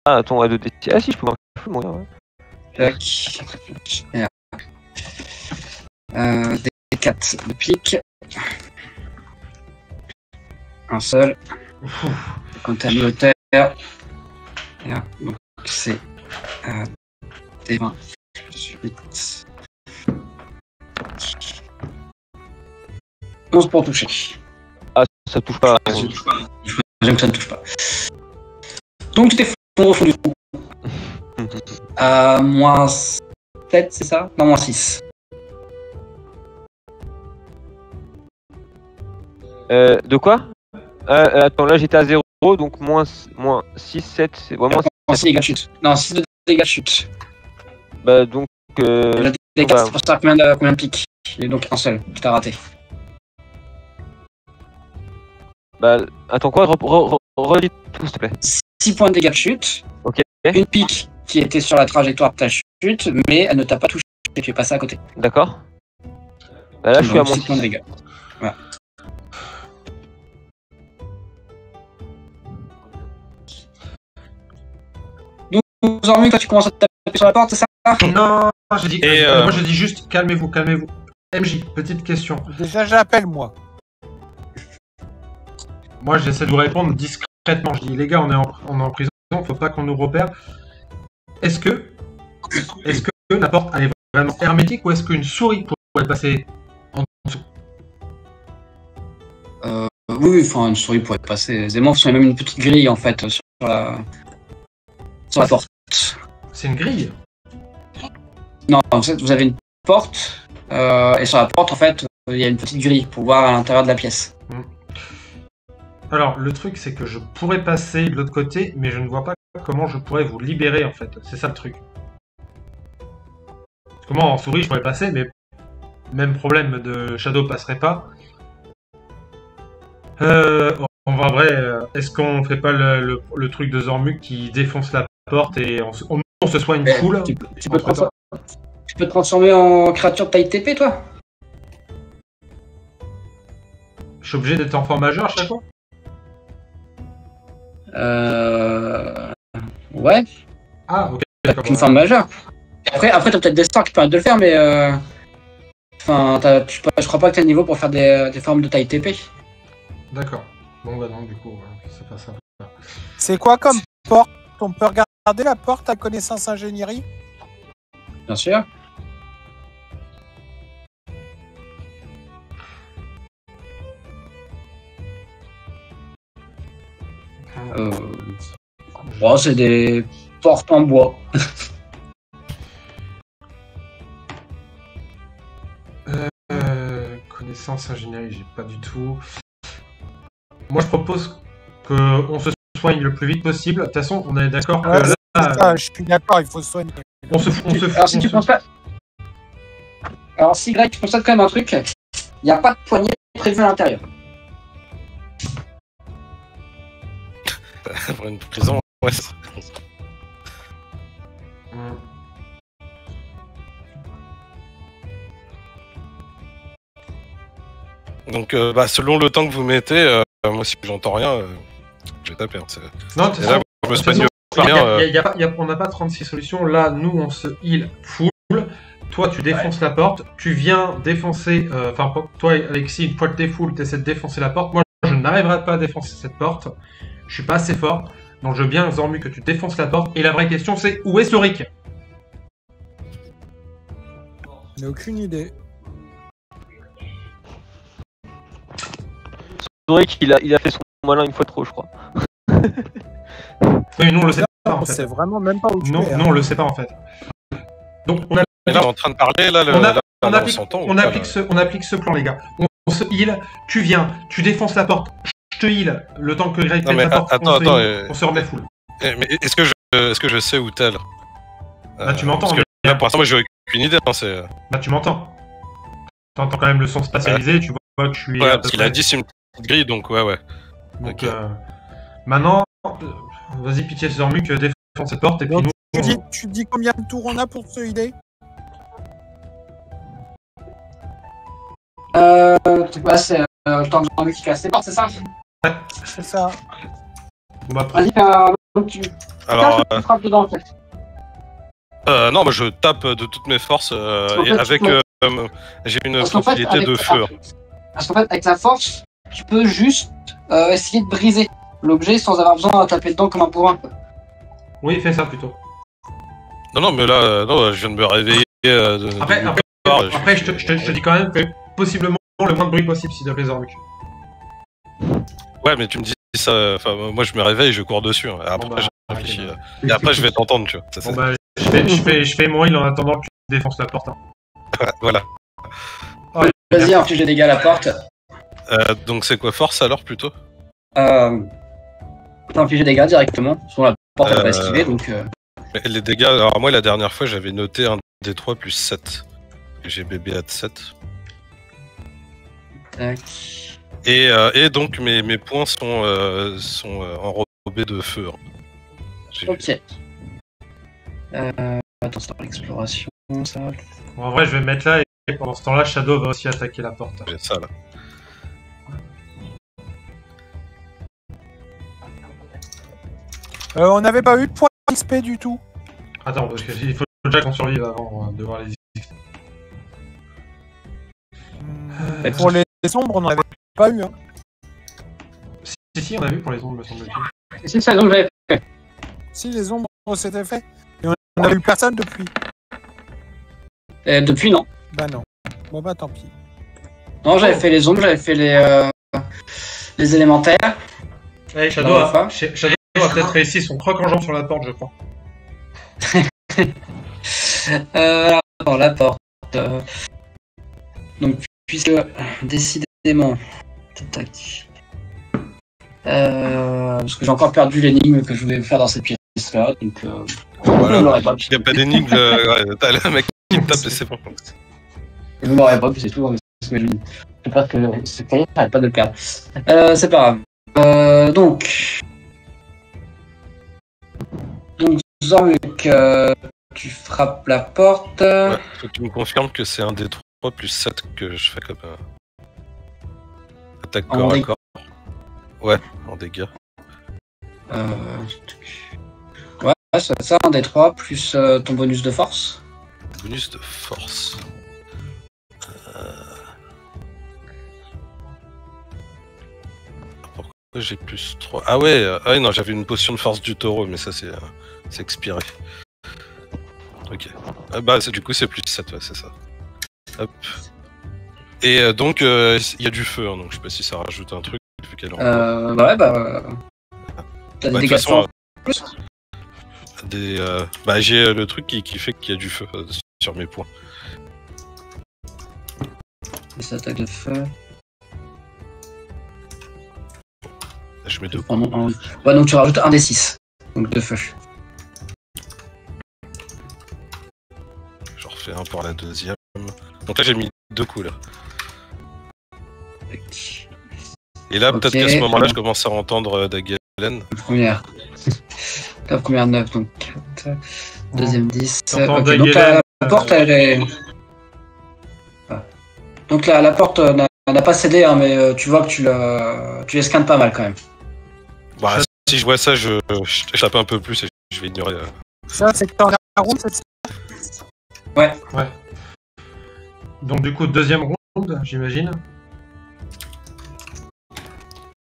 Ah, attends, à 2d6... Ah si, je peux mourir, ouais. Tac. D4 de pique. Un seul. Quand t'as mis hauteur. Donc c'est D20. 8. 11 pour toucher. Ah, ça touche pas. J'aime que ça ne touche pas. Donc tu t'es au fond du trou. Moins 7, c'est ça? Non, moins 6. De quoi? Attends, là j'étais à 0, donc moins 6, 7, c'est vraiment... 6 dégâts de chute. Non, 6 de dégâts de chute. Bah donc... Le dégâts, c'est pour savoir combien de piques. Il y a donc un seul qui t'a raté. Bah, attends quoi? Redis tout, s'il te plaît. 6 points de dégâts de chute. Ok. Une pique qui était sur la trajectoire de ta chute, mais elle ne t'a pas touché. Tu es passé à côté. D'accord. Bah là, je suis à moins 6 points de dégâts. Voilà. Donc, Zormu, toi, tu commences à te taper sur la porte, c'est ça? Non, j'ai dit. Et, moi, j'ai dit juste calmez-vous. MJ, petite question. Déjà, j'appelle moi. Moi, j'essaie de vous répondre discrètement. Je dis les gars, on est en prison, faut pas qu'on nous repère. Est-ce que la porte elle est vraiment hermétique ou est-ce qu'une souris pourrait passer en dessous? Oui, enfin, une souris pourrait passer aisément. Il y a même une petite grille en fait sur la porte. C'est une grille? Non, en fait, vous avez une porte et sur la porte, en fait, il y a une petite grille pour voir à l'intérieur de la pièce. Alors, le truc, c'est que je pourrais passer de l'autre côté, mais je ne vois pas comment je pourrais vous libérer, en fait. C'est ça le truc. Comment en souris, je pourrais passer, mais même problème de Shadow passerait pas. En vrai, est-ce qu'on fait pas le truc de Zormuk qui défonce la porte et on se soigne full? Tu peux Tu peux te transformer en créature de taille TP, toi? Je suis obligé d'être en forme majeure à chaque fois? Ouais, Ah, ok, d'accord. une forme majeure. Après t'as peut-être des sorts qui permettent de le faire, mais enfin, je crois pas que t'as le niveau pour faire des formes de taille TP. D'accord. Bon, bah non, du coup, c'est pas ça. C'est quoi comme porte? On peut regarder la porte à connaissance ingénierie? Bien sûr. Bon, c'est des portes en bois. Connaissance ingénierie, j'ai pas du tout. Moi, je propose qu'on se soigne le plus vite possible. De toute façon, on est d'accord que Ouais, là, c'est ça, je suis d'accord, il faut se soigner. on se fout. Alors si tu penses pas... Alors si Greg, tu constates quand même un truc, il n'y a pas de poignée prévue à l'intérieur. Pour une prison, ouais. Donc, selon le temps que vous mettez, moi, si j'entends rien, je vais taper. Non, de toute Et là, façon, je me soigne pas bien. on n'a pas 36 solutions. Là, nous, on se heal full. Toi, tu défonces la porte. Tu viens défoncer. Enfin, toi, Alexis, une fois que t'es full, tu essaies de défoncer la porte. Moi, je n'arriverai pas à défoncer cette porte. Je suis pas assez fort. Donc, je veux bien, Zormu, que tu défonces la porte. Et la vraie question, c'est où est Soric? J'ai aucune idée. Zoric, il a fait son malin une fois trop, je crois. Oui, nous, on le sait pas, en On fait. sait vraiment même pas où tu es. Non, on le sait pas, en fait. Donc, on a Et là, on est en train de parler, là, on applique, s'entend, on applique ce plan, les gars. On se heal, tu viens, tu défonces la porte, je te heal, le temps que Greg Non, pète mais la porte, on se remet full. Mais est-ce que je sais où t'es, là? Là, tu m'entends, Parce que là, pour l'instant, moi, j'ai aucune idée. Hein, Bah, tu m'entends. T'entends quand même le son spatialisé, tu vois que je suis... ouais, parce qu'il a dit c'est une petite grille, donc ouais. Donc, Ok. maintenant, vas-y, pitié, Zormu, que défonce cette porte, et puis Donc, nous... tu dis combien de tours on a pour se healer? C'est le temps de Jean-Luc qui casse les portes, c'est ça? C'est ça. On va Vas-y, donc tu Alors, tu frappes dedans en fait. non, moi, je tape de toutes mes forces, En et fait, avec... j'ai une Parce qu'en fait, facilité de feu. Parce qu'en fait, avec la force, tu peux juste essayer de briser l'objet sans avoir besoin de taper dedans comme un bourrin. Oui, fais ça, plutôt. Non, mais là, non, je viens de me réveiller. Après, je te dis quand même que possiblement le moins de bruit possible, s'il te plaît, Zormu. Ouais, mais tu me dis ça. Enfin, moi, je me réveille et je cours dessus. Hein. Après, Bon, bah, je réfléchis. Et après, je vais t'entendre, tu vois. Ça, Bon, bah, je fais mon heal en attendant que tu défonces la porte. Hein. voilà. Vas-y, inflige des dégâts à la porte. Donc, c'est quoi force alors plutôt? Inflige des dégâts directement. Sur la porte, elle va esquiver donc. Et les dégâts, alors moi, la dernière fois, j'avais noté un D3 plus 7. J'ai bébé à 7. Tac. Et donc, mes points sont enrobés de feu. Hein. Ok. Attends, c'est par l'exploration, ça. Bon, en vrai, je vais me mettre là, et pendant ce temps-là, Shadow va aussi attaquer la porte. J'ai ça là. On n'avait pas eu de points XP du tout. Attends, parce qu'il faut déjà qu'on survive avant de voir les XP. Pour les ombres, on n'en avait pas eu. Hein. Si, on a vu pour les ombres, me semble-t-il. C'est ça, donc j'avais fait. Si, les ombres, c'était fait. Et on n'a eu personne depuis. Depuis, non. Bah non. Bon bah tant pis. Non, j'avais fait les ombres, j'avais fait les élémentaires. Hey, Shadow a peut-être réussi son croc en jambe sur la porte, je crois. Alors, la porte. Donc, puisque, décidément. Tac. Parce que j'ai encore perdu l'énigme que je voulais faire dans cette pièce-là, donc. Voilà. Vous l'aurez pas. Il n'y a pas d'énigme. Ouais, t'as le mec qui me tape et c'est bon. Vous l'aurez pas, puis c'est tout. Je sais pas que c'est cahier, j'arrête pas de le perdre. C'est pas grave. Donc, Zormuk, tu frappes la porte. Ouais, faut que tu me confirmes que c'est un des 3 plus 7 que je fais comme attaque En corps à dégâts. corps. Ouais, en dégâts. Ouais, c'est ça, un des 3 plus ton bonus de force. Bonus de force. Pourquoi j'ai plus 3? Ah ouais, non, j'avais une potion de force du taureau, mais ça c'est expiré. Ok. Bah du coup c'est plus 7, ouais, c'est ça. Hop. Et donc il y a du feu, hein, donc je sais pas si ça rajoute un truc. Vu qu'elle est en bois. Bah ouais, t'as des de toute dégâts de façon, force plus. j'ai le truc qui fait qu'il y a du feu sur mes points. Des attaques de feu. Je mets 2 Oh, non. Ouais, donc tu rajoutes un des 6. Donc de feu. Je refais un pour la deuxième. Donc là j'ai mis 2 coups là. Et là Ok. peut-être qu'à ce moment-là je commence à entendre Dagalen. Première. La première 9, donc 4. Deuxième 10. T'entends Ok, Dagalen, donc la porte, elle est. Donc la porte n'a pas cédé, hein, mais tu vois que tu l'escannes pas mal quand même. Bah, si je vois ça, je tape un peu plus et je vais ignorer. Ça, c'est que t'en as la route, c'est ça? Ouais. Donc du coup, deuxième round, j'imagine.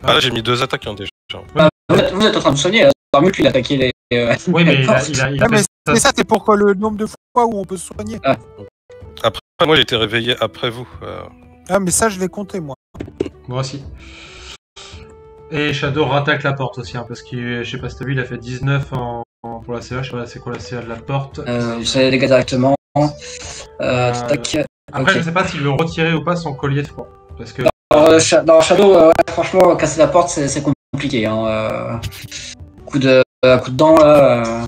Ah là j'ai mis 2 attaques hein, déjà. Vous êtes en train de soigner, là. Darmuk, il a attaqué les. Oui, mais il a Ah, fait mais ça. c'est ça, c'est pour que le nombre de fois où on peut se soigner. Après moi j'ai été réveillé après vous. Ah, mais ça, je l'ai compté, moi. Moi aussi. Et Shadow rattaque la porte aussi, hein, parce que je sais pas si t'as vu, il a fait 19 pour la CA. Je sais pas c'est quoi la CA de la porte. Vous savez les dégâts directement. Tac. Après, Ok. je sais pas s'il veut retirer ou pas son collier de froid. Parce que. Dans Shadow, ouais, franchement, casser la porte, c'est compliqué. Hein. Coup de dent là.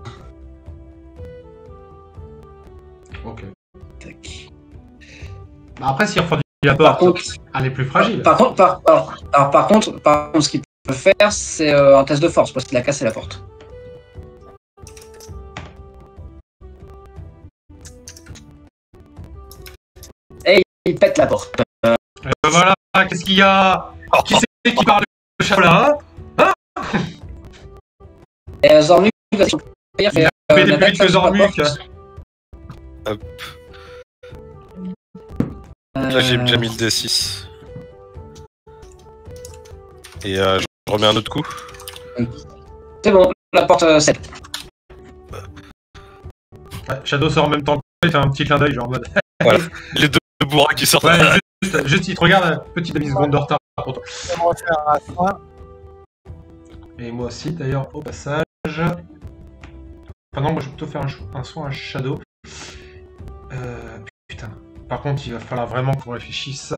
Ok. Tac. Bah, après, s'il refroidit la Par porte, contre, elle est plus fragile. par contre, ce qu'il peut faire, c'est un test de force parce qu'il a cassé la porte. Et il pète la porte. Et ben voilà, qu'est-ce qu'il y a? Qui c'est qui parle de Shadow là, hein? Et Zormuk va se Il a fait des plus vite que Zormuk. Là j'ai déjà mis le D6. Et je remets un autre coup. C'est bon, la porte 7. Ouais, Shadow sort en même temps que il fait un petit clin d'œil, genre en mode. Voilà. Les 2 bourras qui sortent. Ouais, juste il te regarde, petite demi-seconde de retard pour toi. On va refaire à la fin. Et moi aussi d'ailleurs, au passage. Enfin non, moi je vais plutôt faire un soin à Shadow. Putain. Par contre, il va falloir vraiment qu'on réfléchisse.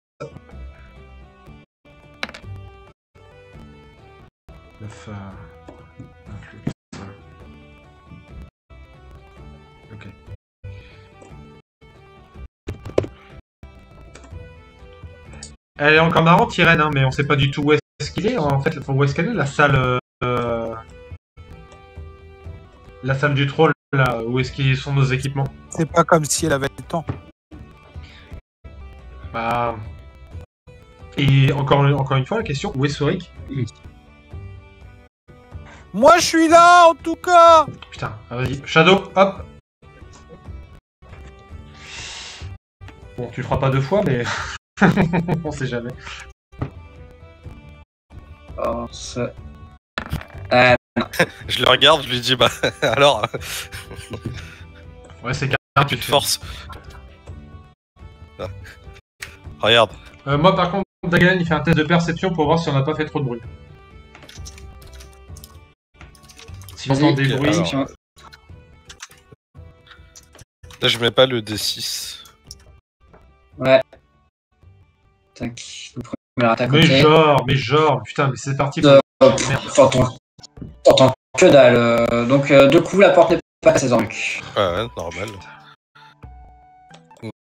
9. Ok. Elle est encore marrante, Irène, hein, mais on sait pas du tout où est-ce qu'il est. En fait, où est-ce qu'elle est, la salle. La salle du troll, là, où est-ce qu'ils sont nos équipements? C'est pas comme si elle avait le temps. Bah. Et encore une fois, la question, où est Soric? Moi, je suis là, en tout cas. Putain, ah, vas-y. Shadow, hop. Bon, tu le feras pas 2 fois, mais. On sait jamais. Force. Je le regarde, je lui dis bah alors Ouais, c'est tu gratuit. te forces. Ah. Regarde. Moi, par contre, Dagalen, il fait un test de perception pour voir si on n'a pas fait trop de bruit. Si on entend des Vas-y, bruits. alors. Là je mets pas le D6. Ouais. Tac. Première attaque, Mais genre, putain, mais c'est parti. De- Merde. T'entends que dalle. Donc, 2 coups, la porte n'est pas cassée, Zormuk. Ouais, normal.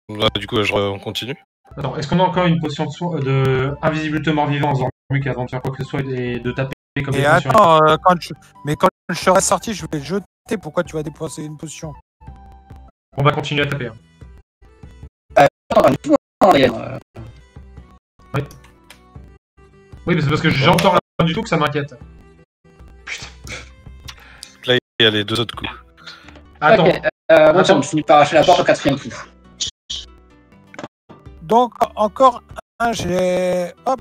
Là, du coup on continue. Attends, est-ce qu'on a encore une potion de invisibilité mort-vivant en Zormuk avant de faire quoi que ce soit et de taper comme Et des potions? attends, quand je serai sorti, je vais le jeter. Pourquoi tu vas dépenser une potion? On va continuer à taper. Hein. Attends, du tout, hein, d'ailleurs. Oui, mais c'est parce que j'entends rien du tout que ça m'inquiète. Putain. Là, il y a les 2 autres coups. Attends. Ok, bon, tiens, on finit par arracher la porte au 4e coup. Donc, encore un jet. Hop.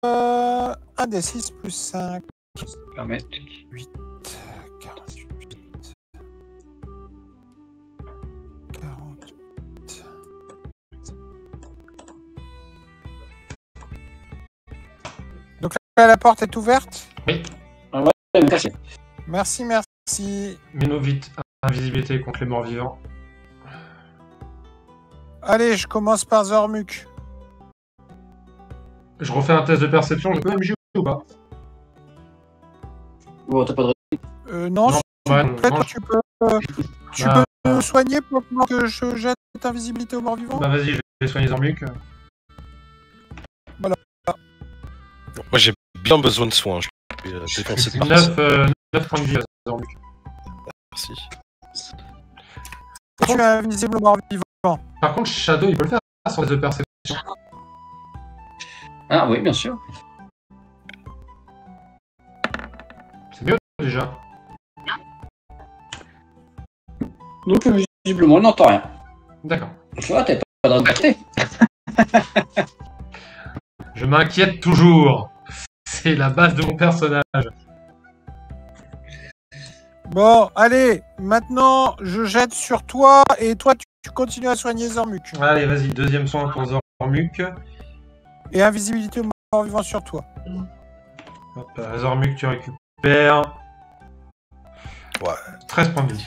Un des 6 plus 5. Permet. 8. 48. 48. Donc là, la porte est ouverte. Oui. Ouais, me cacher. Merci, merci. Mets-nous vite. Invisibilité contre les morts vivants. Allez, je commence par Zormuk. Je refais un test de perception. Je peux MJ ou pas? Oh, t'as pas de. Non, Non, s'il ouais, te plaît, non, toi, tu peux Bah, me soigner pour que je jette invisibilité aux morts vivants. Bah vas-y, je vais soigner Zormuk. Bon, moi, j'ai bien besoin de soins. Je vais défoncer par 9 points de vie à Zormuk. Merci. Tu es invisible aux morts vivants. Par contre, Shadow, il peut le faire sans test de perception. Ah oui, bien sûr. C'est mieux déjà. Donc, visiblement, il n'entend rien. D'accord. Tu vois, t'as pas de liberté. Je m'inquiète toujours. C'est la base de mon personnage. Bon, allez, maintenant, je jette sur toi et toi, tu continues à soigner Zormuk. Allez, vas-y, deuxième soin pour Zormuk. Et invisibilité aux morts vivants sur toi. Hop, Zormuk, tu récupères. Ouais. 13 points de vie.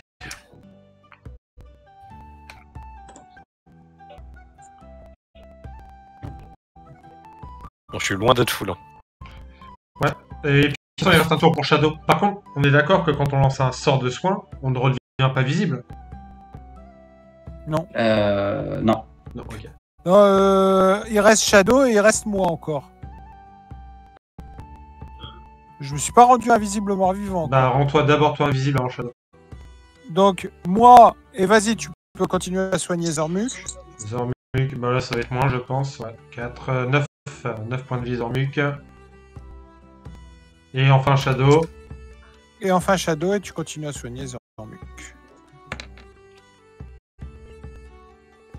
Bon, je suis loin d'être full. Hein. Et puis, il reste un tour pour Shadow. Par contre, on est d'accord que quand on lance un sort de soin, on ne redevient pas visible. Non. Non, ok. Il reste Shadow et il reste moi encore. Je me suis pas rendu invisible aux morts vivants. Bah, rends-toi d'abord toi invisible avant Shadow. Donc, moi, et vas-y, tu peux continuer à soigner Zormuk. Zormuk, bah là, ça va être moins, je pense. Ouais, 4, 9 points de vie, Zormuk. Et enfin Shadow. Et enfin Shadow, et tu continues à soigner Zormuk.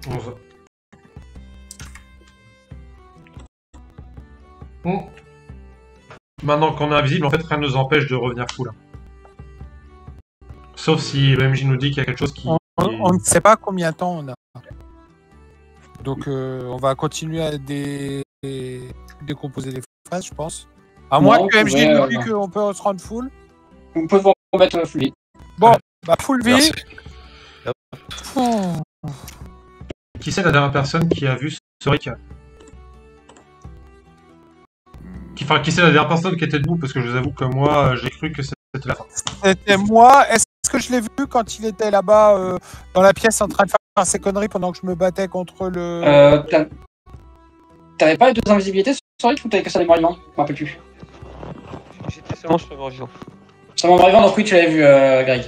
11. Bon. Maintenant qu'on est invisible, en fait, rien ne nous empêche de revenir full. Sauf si le MJ nous dit qu'il y a quelque chose qui... On ne sait pas combien de temps on a. Donc, on va continuer à décomposer les phases, je pense. À moins Non, que MJ ouais, nous dise qu'on peut se rendre full. Vous pouvez vous remettre full. Bon, bah full vie. Merci. Oh. Qui c'est la dernière personne qui a vu Sorik? Qui c'est la dernière personne qui était debout? Parce que je vous avoue que moi, j'ai cru que c'était la fin. C'était moi. Est-ce que je l'ai vu quand il était là-bas dans la pièce en train de faire ses conneries pendant que je me battais contre le... T'avais pas les 2 invisibilités sur Rick ou t'avais que ça les morts vivants? Je me rappelle plus. J'étais seulement sur les morts vivants. Sur les morts vivants, donc oui, tu l'avais vu, Greg.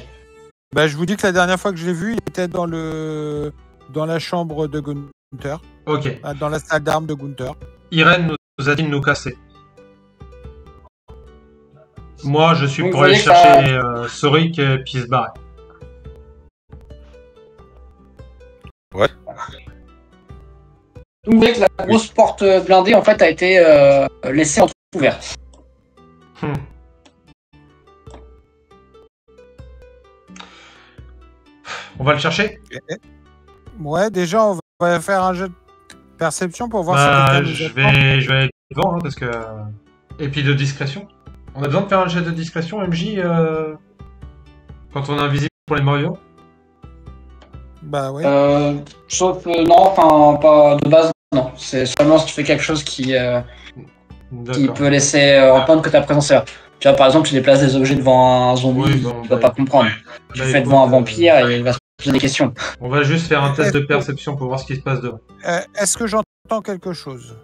Bah, je vous dis que la dernière fois que je l'ai vu, il était dans la chambre de Gunther. Ok. Dans la salle d'armes de Gunther. Irène nous a dit de nous casser. Moi, je suis Donc, pour vous aller voyez que chercher Sorik et puis se barrer. Ouais. Donc vous voyez que la grosse porte blindée, en fait, a été laissée ouverte. On va le chercher? Ouais, déjà, on va faire un jeu de perception pour voir Bah, si je quelqu'un nous attend. vais aller devant, hein, parce que... Et puis de discrétion. On a besoin de faire un jet de discrétion, MJ, quand on est invisible pour les morts vivants? Bah ouais. Sauf, non, enfin, pas de base, non. C'est seulement si tu fais quelque chose qui peut laisser entendre que ta présence est là. Tu vois, par exemple, tu déplaces des objets devant un zombie, Oui, bon, il va pas comprendre. Tu le fais devant un vampire et il va se poser des questions. On va juste faire un test de perception pour voir ce qui se passe devant. Est-ce que j'entends quelque chose?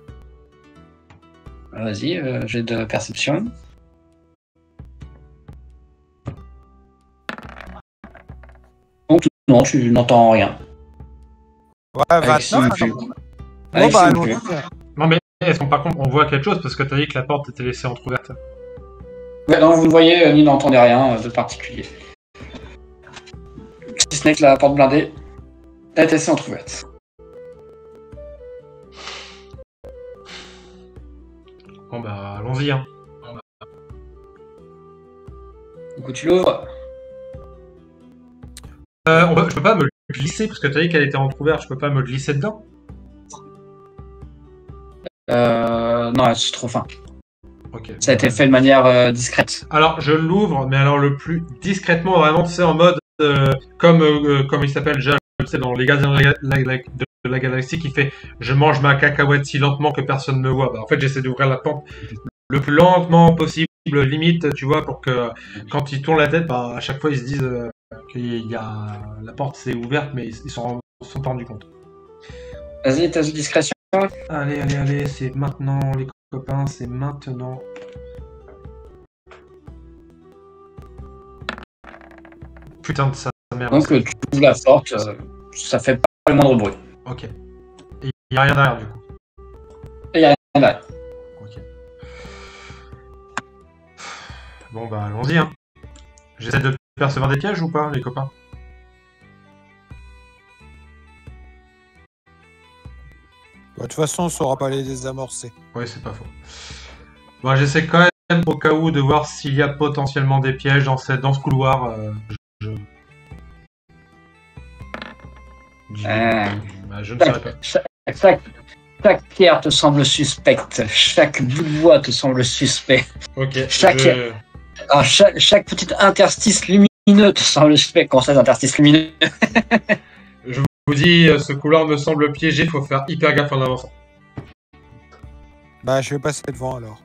Vas-y, j'ai de perception. Donc, Non, tu n'entends rien. Ouais, Avec 29. Sim, attends. tu- Bon, avec bah, Sim, allons-y. Non, mais est-ce qu'on par contre on voit quelque chose parce que t'as dit que la porte était laissée entrouverte. Ouais, non, vous ne voyez ni n'entendez rien de particulier. Si ce n'est que la porte blindée est assez entrouverte. Bon bah allons-y. Hein. Du coup, tu l'ouvres. Je peux pas me le glisser parce que t'as dit qu'elle était entrouverte. Je peux pas me le glisser dedans. Non, c'est trop fin. Ok. Ça a été fait de manière discrète. Alors je l'ouvre, mais alors le plus discrètement, vraiment, tu sais, en mode comme il s'appelle déjà, tu sais, dans les Gardiens de la Galaxie, qui fait je mange ma cacahuète si lentement que personne ne voit. Bah, en fait, j'essaie d'ouvrir la porte le plus lentement possible, limite, tu vois, pour que quand ils tournent la tête, bah, à chaque fois ils se disent qu'il y a la porte c'est ouverte, mais ils sont pas rendus compte. Vas-y, test de discrétion. Allez, c'est maintenant les copains, c'est maintenant. Putain de sa mère. Donc, tu ouvres la porte, ça fait pas le moindre bruit. Ok. Et il y a rien derrière du coup. Et il n'y a rien derrière. Ok. Bon bah allons-y hein. J'essaie de percevoir des pièges ou pas les copains? De toute façon, on saura pas les désamorcer. Ouais, c'est pas faux. Bon, j'essaie quand même au cas où de voir s'il y a potentiellement des pièges dans ce couloir. Je ne saurais pas. Chaque pierre te semble suspecte. Chaque bout de bois te semble suspect. Ok. Alors, chaque petit interstice lumineux te semble suspect. Comment ça, des interstices lumineux? Je vous dis, ce couloir me semble piégé, faut faire hyper gaffe en avançant. Bah, je vais passer devant alors.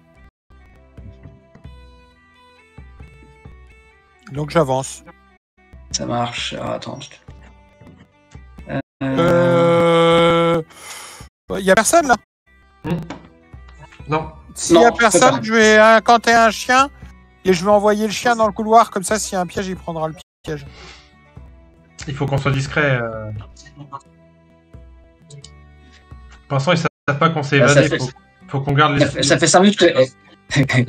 Donc j'avance. Ça marche. Alors, attends. Y a personne là? Non. S'il y a Non, personne, c'est pas. je vais incanter un chien et je vais envoyer le chien dans le couloir, comme ça s'il y a un piège, il prendra le piège. Il faut qu'on soit discret. Pour l'instant, ils savent pas qu'on s'est Ça évadé. Faut qu'on garde les. Ça fait 5 minutes que.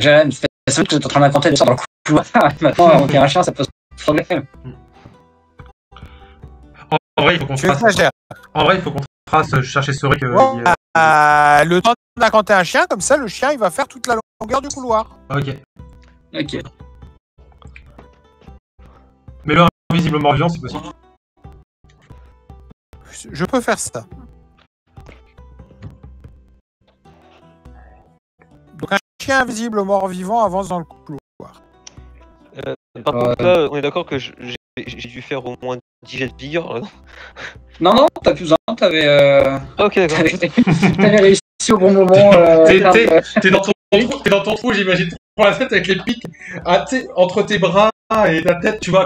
Jérém, ça fait 5 minutes que tu es en train d'incanter des sorts dans le couloir. Maintenant, il y a un chien, ça pose problème. En vrai, il faut qu'on Tu trace. exagères. En vrai, il faut qu'on trace chercher Soric. Le temps d'incanter un chien, comme ça le chien il va faire toute la longueur du couloir. Ok. Ok. Mais le invisiblement vivant, c'est possible. Je peux faire ça. Donc un chien invisible au mort-vivant avance dans le couloir. Par contre, là, on est d'accord que j'ai dû faire au moins 10 jets de vigueur. Là. Non, t'as plus besoin, t'avais Ok, d'accord. t'avais réussi au bon moment. T'es dans ton trou, j'imagine. Pour la tête avec les pics entre tes bras et ta tête, tu vois.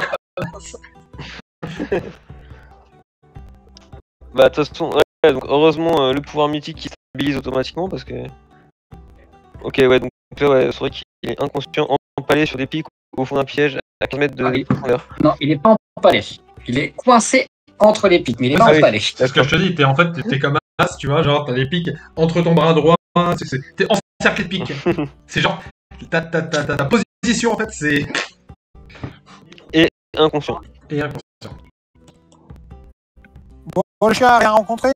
Bah, de toute façon, ouais, donc heureusement, le pouvoir mythique qui stabilise automatiquement parce que. Ok, ouais, donc là, ouais, c'est vrai qu'il est inconscient, empalé sur des pics au fond d'un piège à 15 mètres de profondeur. Non, il est pas empalé. Il est coincé entre les pics, mais il est pas empalé. C'est ce que je te dis, t'es comme un as, tu vois, genre t'as les pics entre ton bras droit, t'es encerclé de pics. C'est genre, ta position en fait, c'est. Et inconscient. Et inconscient. Bon, le chien a rien rencontré?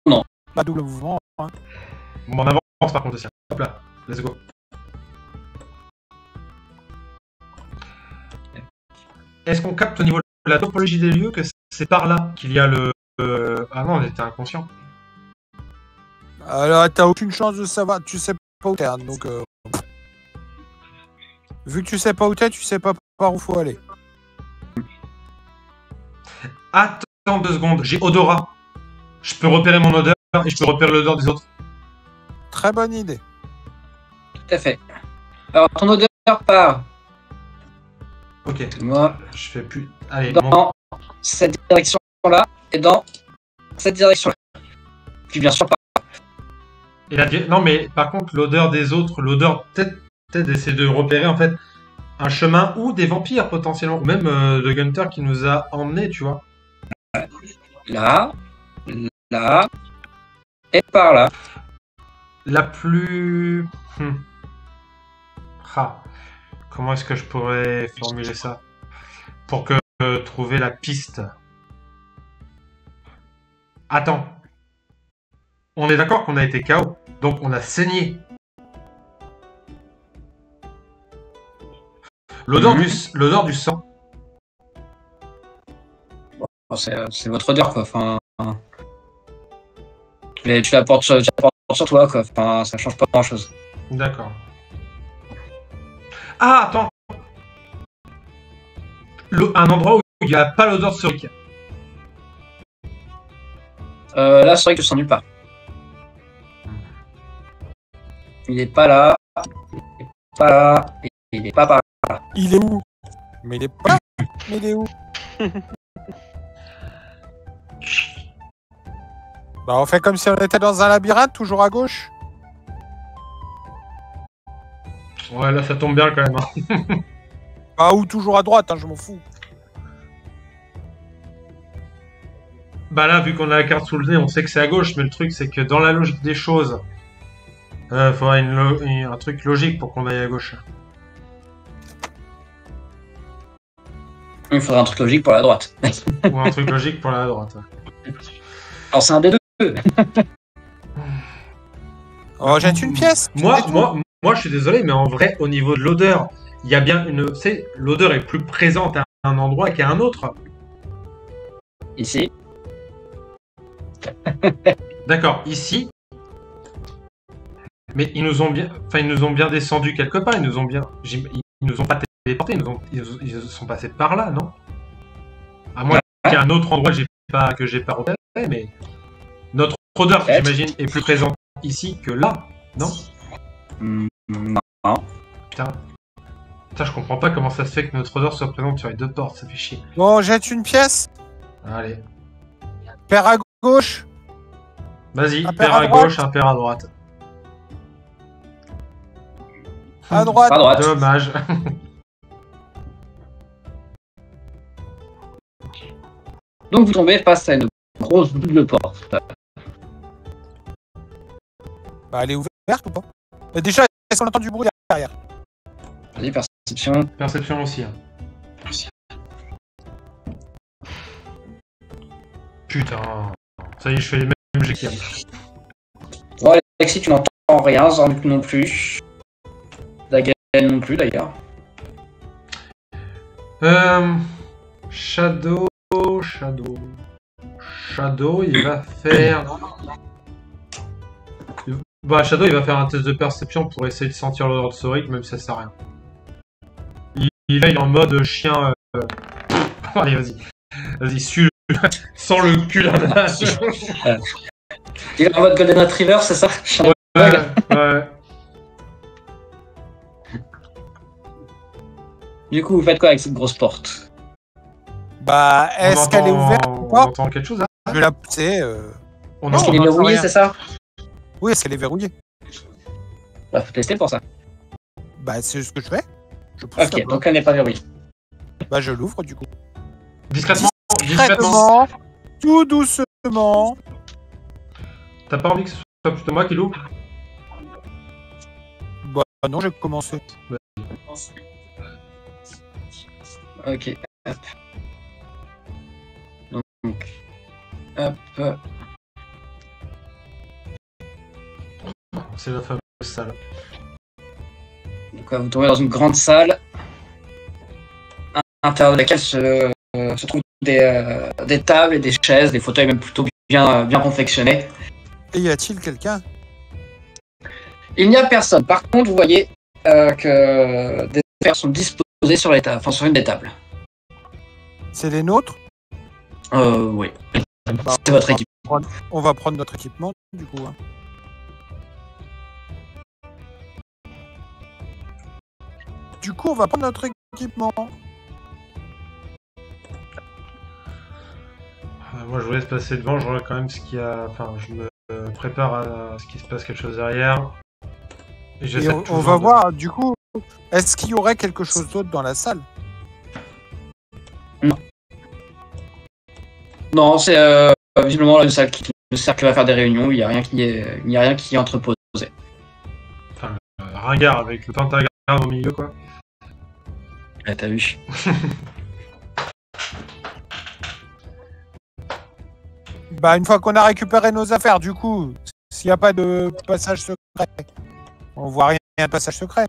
Non. Pas double mouvement. Hein. Bon, on avance par contre aussi. Hop là, let's go. Est-ce qu'on capte au niveau de la topologie des lieux que c'est par là qu'il y a le. Ah non, on était inconscient. Alors t'as aucune chance de savoir, tu sais pas où t'es, hein, donc vu que tu sais pas où t'es, tu sais pas par où faut aller. Attends 2 secondes, j'ai odorat. Je peux repérer mon odeur et je peux repérer l'odeur des autres. Très bonne idée. Tout à fait. Alors, ton odeur part. Ok. Moi, Je fais plus. Allez, dans cette direction-là et dans cette direction-là. Puis bien sûr pas. Et non, mais par contre, l'odeur des autres, l'odeur peut-être d'essayer de repérer en fait un chemin ou des vampires potentiellement, ou même The Gunter qui nous a emmenés, tu vois. Là, là, et par là. La plus... Ah. Comment est-ce que je pourrais formuler ça pour que trouver la piste? Attends. On est d'accord qu'on a été KO, donc on a saigné. L'odeur du sang. Bon, c'est votre odeur, quoi. Enfin, mais tu la portes sur toi, quoi. Enfin, ça change pas grand-chose. D'accord. Ah, attends. Un endroit où il n'y a pas l'odeur de Soric. Là, c'est vrai que je sens nulle part. Il est pas là. Il est pas là. Il est pas par là. Il est où? Mais il est pas. Mais il est où? Bah, on fait comme si on était dans un labyrinthe, toujours à gauche. Ouais, là, ça tombe bien quand même. Hein. Bah, ou toujours à droite, hein, je m'en fous. Bah là, vu qu'on a la carte sous le nez, on sait que c'est à gauche, mais le truc, c'est que dans la logique des choses, faudrait un truc logique pour qu'on aille à gauche. Il faudrait un truc logique pour la droite. Ou un truc logique pour la droite. Alors, c'est un des deux. Oh, jette une pièce. Moi, je suis désolé, mais en vrai, au niveau de l'odeur, il y a bien une... Tu sais, l'odeur est plus présente à un endroit qu'à un autre. Ici. D'accord, ici. Mais ils nous ont bien descendu quelque part. Ils nous ont pas téléportés. Ils sont passés par là, non? À moins qu'il y ait un autre endroit que j'ai pas repéré, mais notre odeur, j'imagine, est plus présente ici que là, non? Non. Putain, je comprends pas comment ça se fait que notre odeur soit présente sur les deux portes. Ça fait chier. Bon, jette une pièce. Allez. Paire à gauche. Vas-y, Un paire paire à à droite. gauche, un paire à droite. À droite. À droite. Dommage. Donc, vous tombez face à une grosse double porte. Bah, elle est ouverte ou pas? Déjà, est-ce qu'on entend du bruit derrière? Vas-y, perception. Perception aussi. Hein. Putain. Ça y est, je fais les mêmes jets qu'il y a. Bon, Alexis, tu n'entends rien. Zornuk non plus. Dagen non plus, d'ailleurs. Shadow, il va faire... Bah, Shadow, il va faire un test de perception pour essayer de sentir l'odeur de Soric, même si ça sert à rien. Il est en mode chien... Allez, vas-y. Vas-y, sens le cul d'un âge. Il est en mode Golden Retriever, c'est ça? Ouais. Du coup, vous faites quoi avec cette grosse porte? Bah, est-ce qu'elle est ouverte ou On pas? entend quelque chose, là? Je vais la pousser. Est-ce qu'elle est verrouillée, c'est ça? Oui, est-ce qu'elle est verrouillée? Bah, faut tester pour ça. Bah, c'est ce que je fais. Je pousse Ok, donc elle n'est pas verrouillée. Bah, je l'ouvre du coup. Discrètement. Discrètement, tout doucement. T'as pas envie que ce soit plutôt moi qui l'ouvre? Bah, non, j'ai commencé. Ok, hop. Donc, hop. C'est la fameuse salle. Donc, vous tombez dans une grande salle, à l'intérieur de laquelle se trouvent des tables et des chaises, des fauteuils même plutôt bien confectionnés. Et y a-t-il quelqu'un? Il n'y a personne. Par contre, vous voyez que des affaires sont disposées sur les tables, enfin sur une des tables. C'est les nôtres? Oui. Bah, C'est votre équipe. On va prendre notre équipement du coup. Hein. Du coup, on va prendre notre équipement. Moi, je vous laisse passer devant. Je regarde quand même ce qu'il y a. Enfin, je me prépare à ce qu'il se passe quelque chose derrière. Et on va voir, du coup, est-ce qu'il y aurait quelque chose d'autre dans la salle? Non, c'est visiblement une salle qui ne sert que à faire des réunions. Il n'y a rien qui est entreposé. Enfin, ringard avec le pentagramme au milieu, quoi. Ouais, t'as vu. Bah, une fois qu'on a récupéré nos affaires, du coup, s'il n'y a pas de passage secret, on voit rien de passage secret.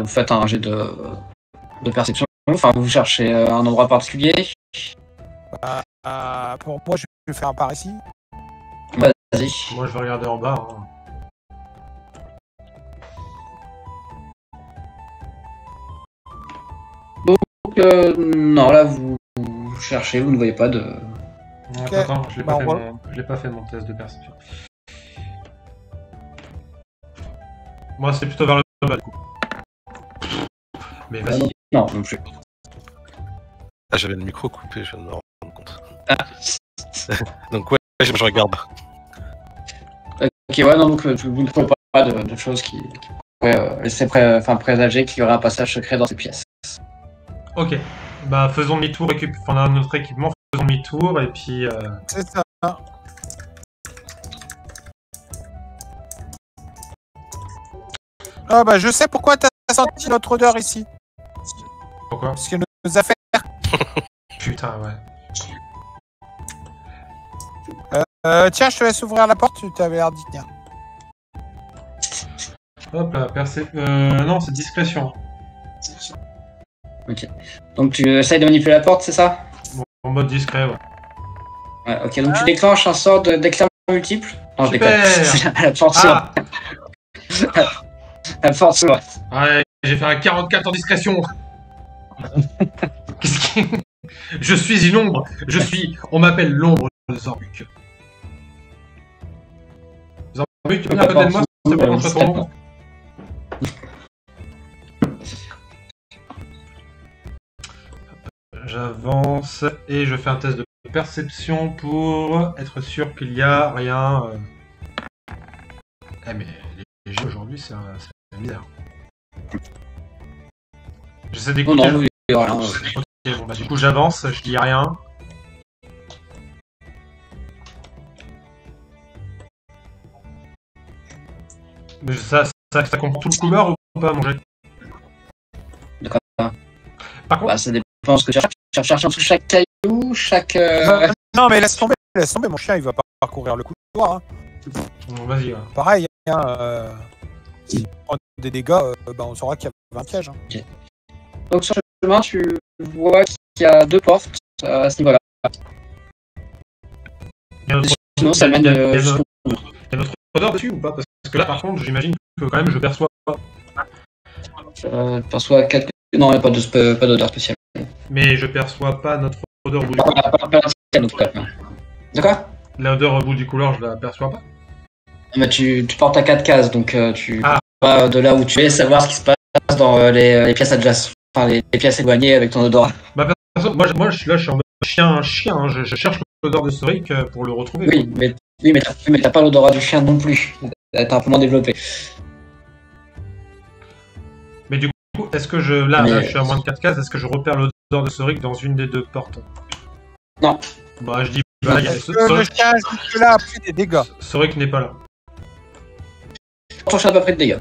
Faites un jet de perception. Enfin, vous cherchez un endroit particulier. Pour moi, je vais faire un par ici. Vas-y. Moi, je vais regarder en bas. Hein. Donc, non, là, vous cherchez, vous ne voyez pas de... Non, Ok. attends, je l'ai Bah, pas fait mon test de perception. Moi, c'est plutôt vers le bas, du coup. Mais vas-y. Non, non plus. Ah, j'avais le micro coupé, je viens de me rendre compte. Donc ouais, je regarde. Ok, ouais, non, donc vous ne trouvez pas de choses qui pourraient laisser présager qu'il y aurait un passage secret dans ces pièces. Ok. Bah, faisons demi-tour, on a notre équipement, faisons demi-tour, et puis... C'est ça. Ah bah, je sais pourquoi t'as senti notre odeur ici. Pourquoi? Parce que nos affaires... Putain, ouais. Tiens, je te laisse ouvrir la porte, tu t'avais l'air d'y tenir. Hop là, non, c'est discrétion. Ok. Donc tu essayes de manipuler la porte, c'est ça? Bon, en mode discret, ouais. Ouais, ok, donc tu déclenches un sort d'éclairement multiple. Non, je Super. déconne. La porte s'ouvre. La porte s'ouvre. Ouais, j'ai fait un 44 en discrétion. Qu'est-ce qui... Je suis une ombre. On m'appelle l'ombre de Zorbuk. Zorbuk, viens à côté de moi, c'est pas contre ton ombre. J'avance et je fais un test de perception pour être sûr qu'il n'y a rien. Eh mais les jeux aujourd'hui, c'est la misère. J'essaie d'écouter. Non, non, il y a rien. Ok, bon, bah, du coup j'avance, je dis rien. Mais ça comprend tout le couloir ou pas, mon jet? D'accord. Par contre, Bah, ça dépend ce que tu cherches en dessous chaque caillou, chaque. Non, mais laisse tomber, mon chien, il va pas parcourir le couloir. Hein. bon, vas-y. Ouais. Pareil, hein, si on prend des dégâts, bah, on saura qu'il y a un piège. Hein. Donc sur le chemin, tu vois qu'il y a deux portes à ce niveau-là. Il y a notre- Sinon, ça mène il y a jusqu'au. il y a notre odeur dessus ou pas? Parce que là, par contre, j'imagine que quand même je perçois pas. Perçois quelques. Non, il n'y a pas d'odeur spéciale. Mais je perçois pas notre odeur au bout du Pas couloir. d'indication, en tout cas. D'accord. L'odeur au bout du couloir, je la perçois pas. Mais tu portes à 4 cases, donc tu Ah. vas de là où tu es savoir ce qui se passe dans les pièces adjacentes, enfin les pièces éloignées avec ton odorat. Perso, moi, je suis en mode chien, hein. Je cherche l'odeur de Soric pour le retrouver. Oui, mais t'as pas l'odorat du chien non plus. T'as un peu moins développé. Mais du coup, est-ce que là, Mais- je suis à moins de 4 cases, est-ce que je repère l'odeur de Soric dans une des deux portes? Non. Bah, je dis, bah, Le chien, jusque-là, a pris des dégâts. Soric n'est pas là. Ton chien n'a pas pris de dégâts.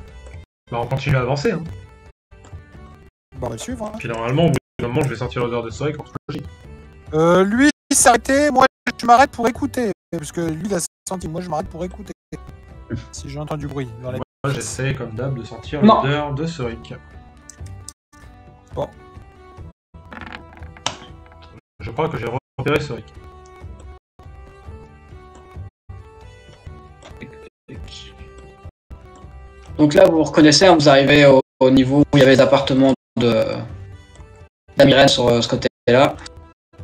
Bah, on continue à avancer, hein. Bon, on va le suivre. Hein. Puis normalement, au bout d'un moment, je vais sentir l'odeur de Soric en toute logique. Lui, il s'est arrêté, moi, je m'arrête pour écouter. Parce que lui, il a senti, moi, je m'arrête pour écouter. Si j'ai entendu bruit dans les... Moi, j'essaie, comme d'hab, de sentir Non. l'odeur de Soric. Bon. Je crois que j'ai repéré Soric. Donc là, vous reconnaissez, hein, vous arrivez au niveau où il y avait les appartements d'Amiren sur ce côté-là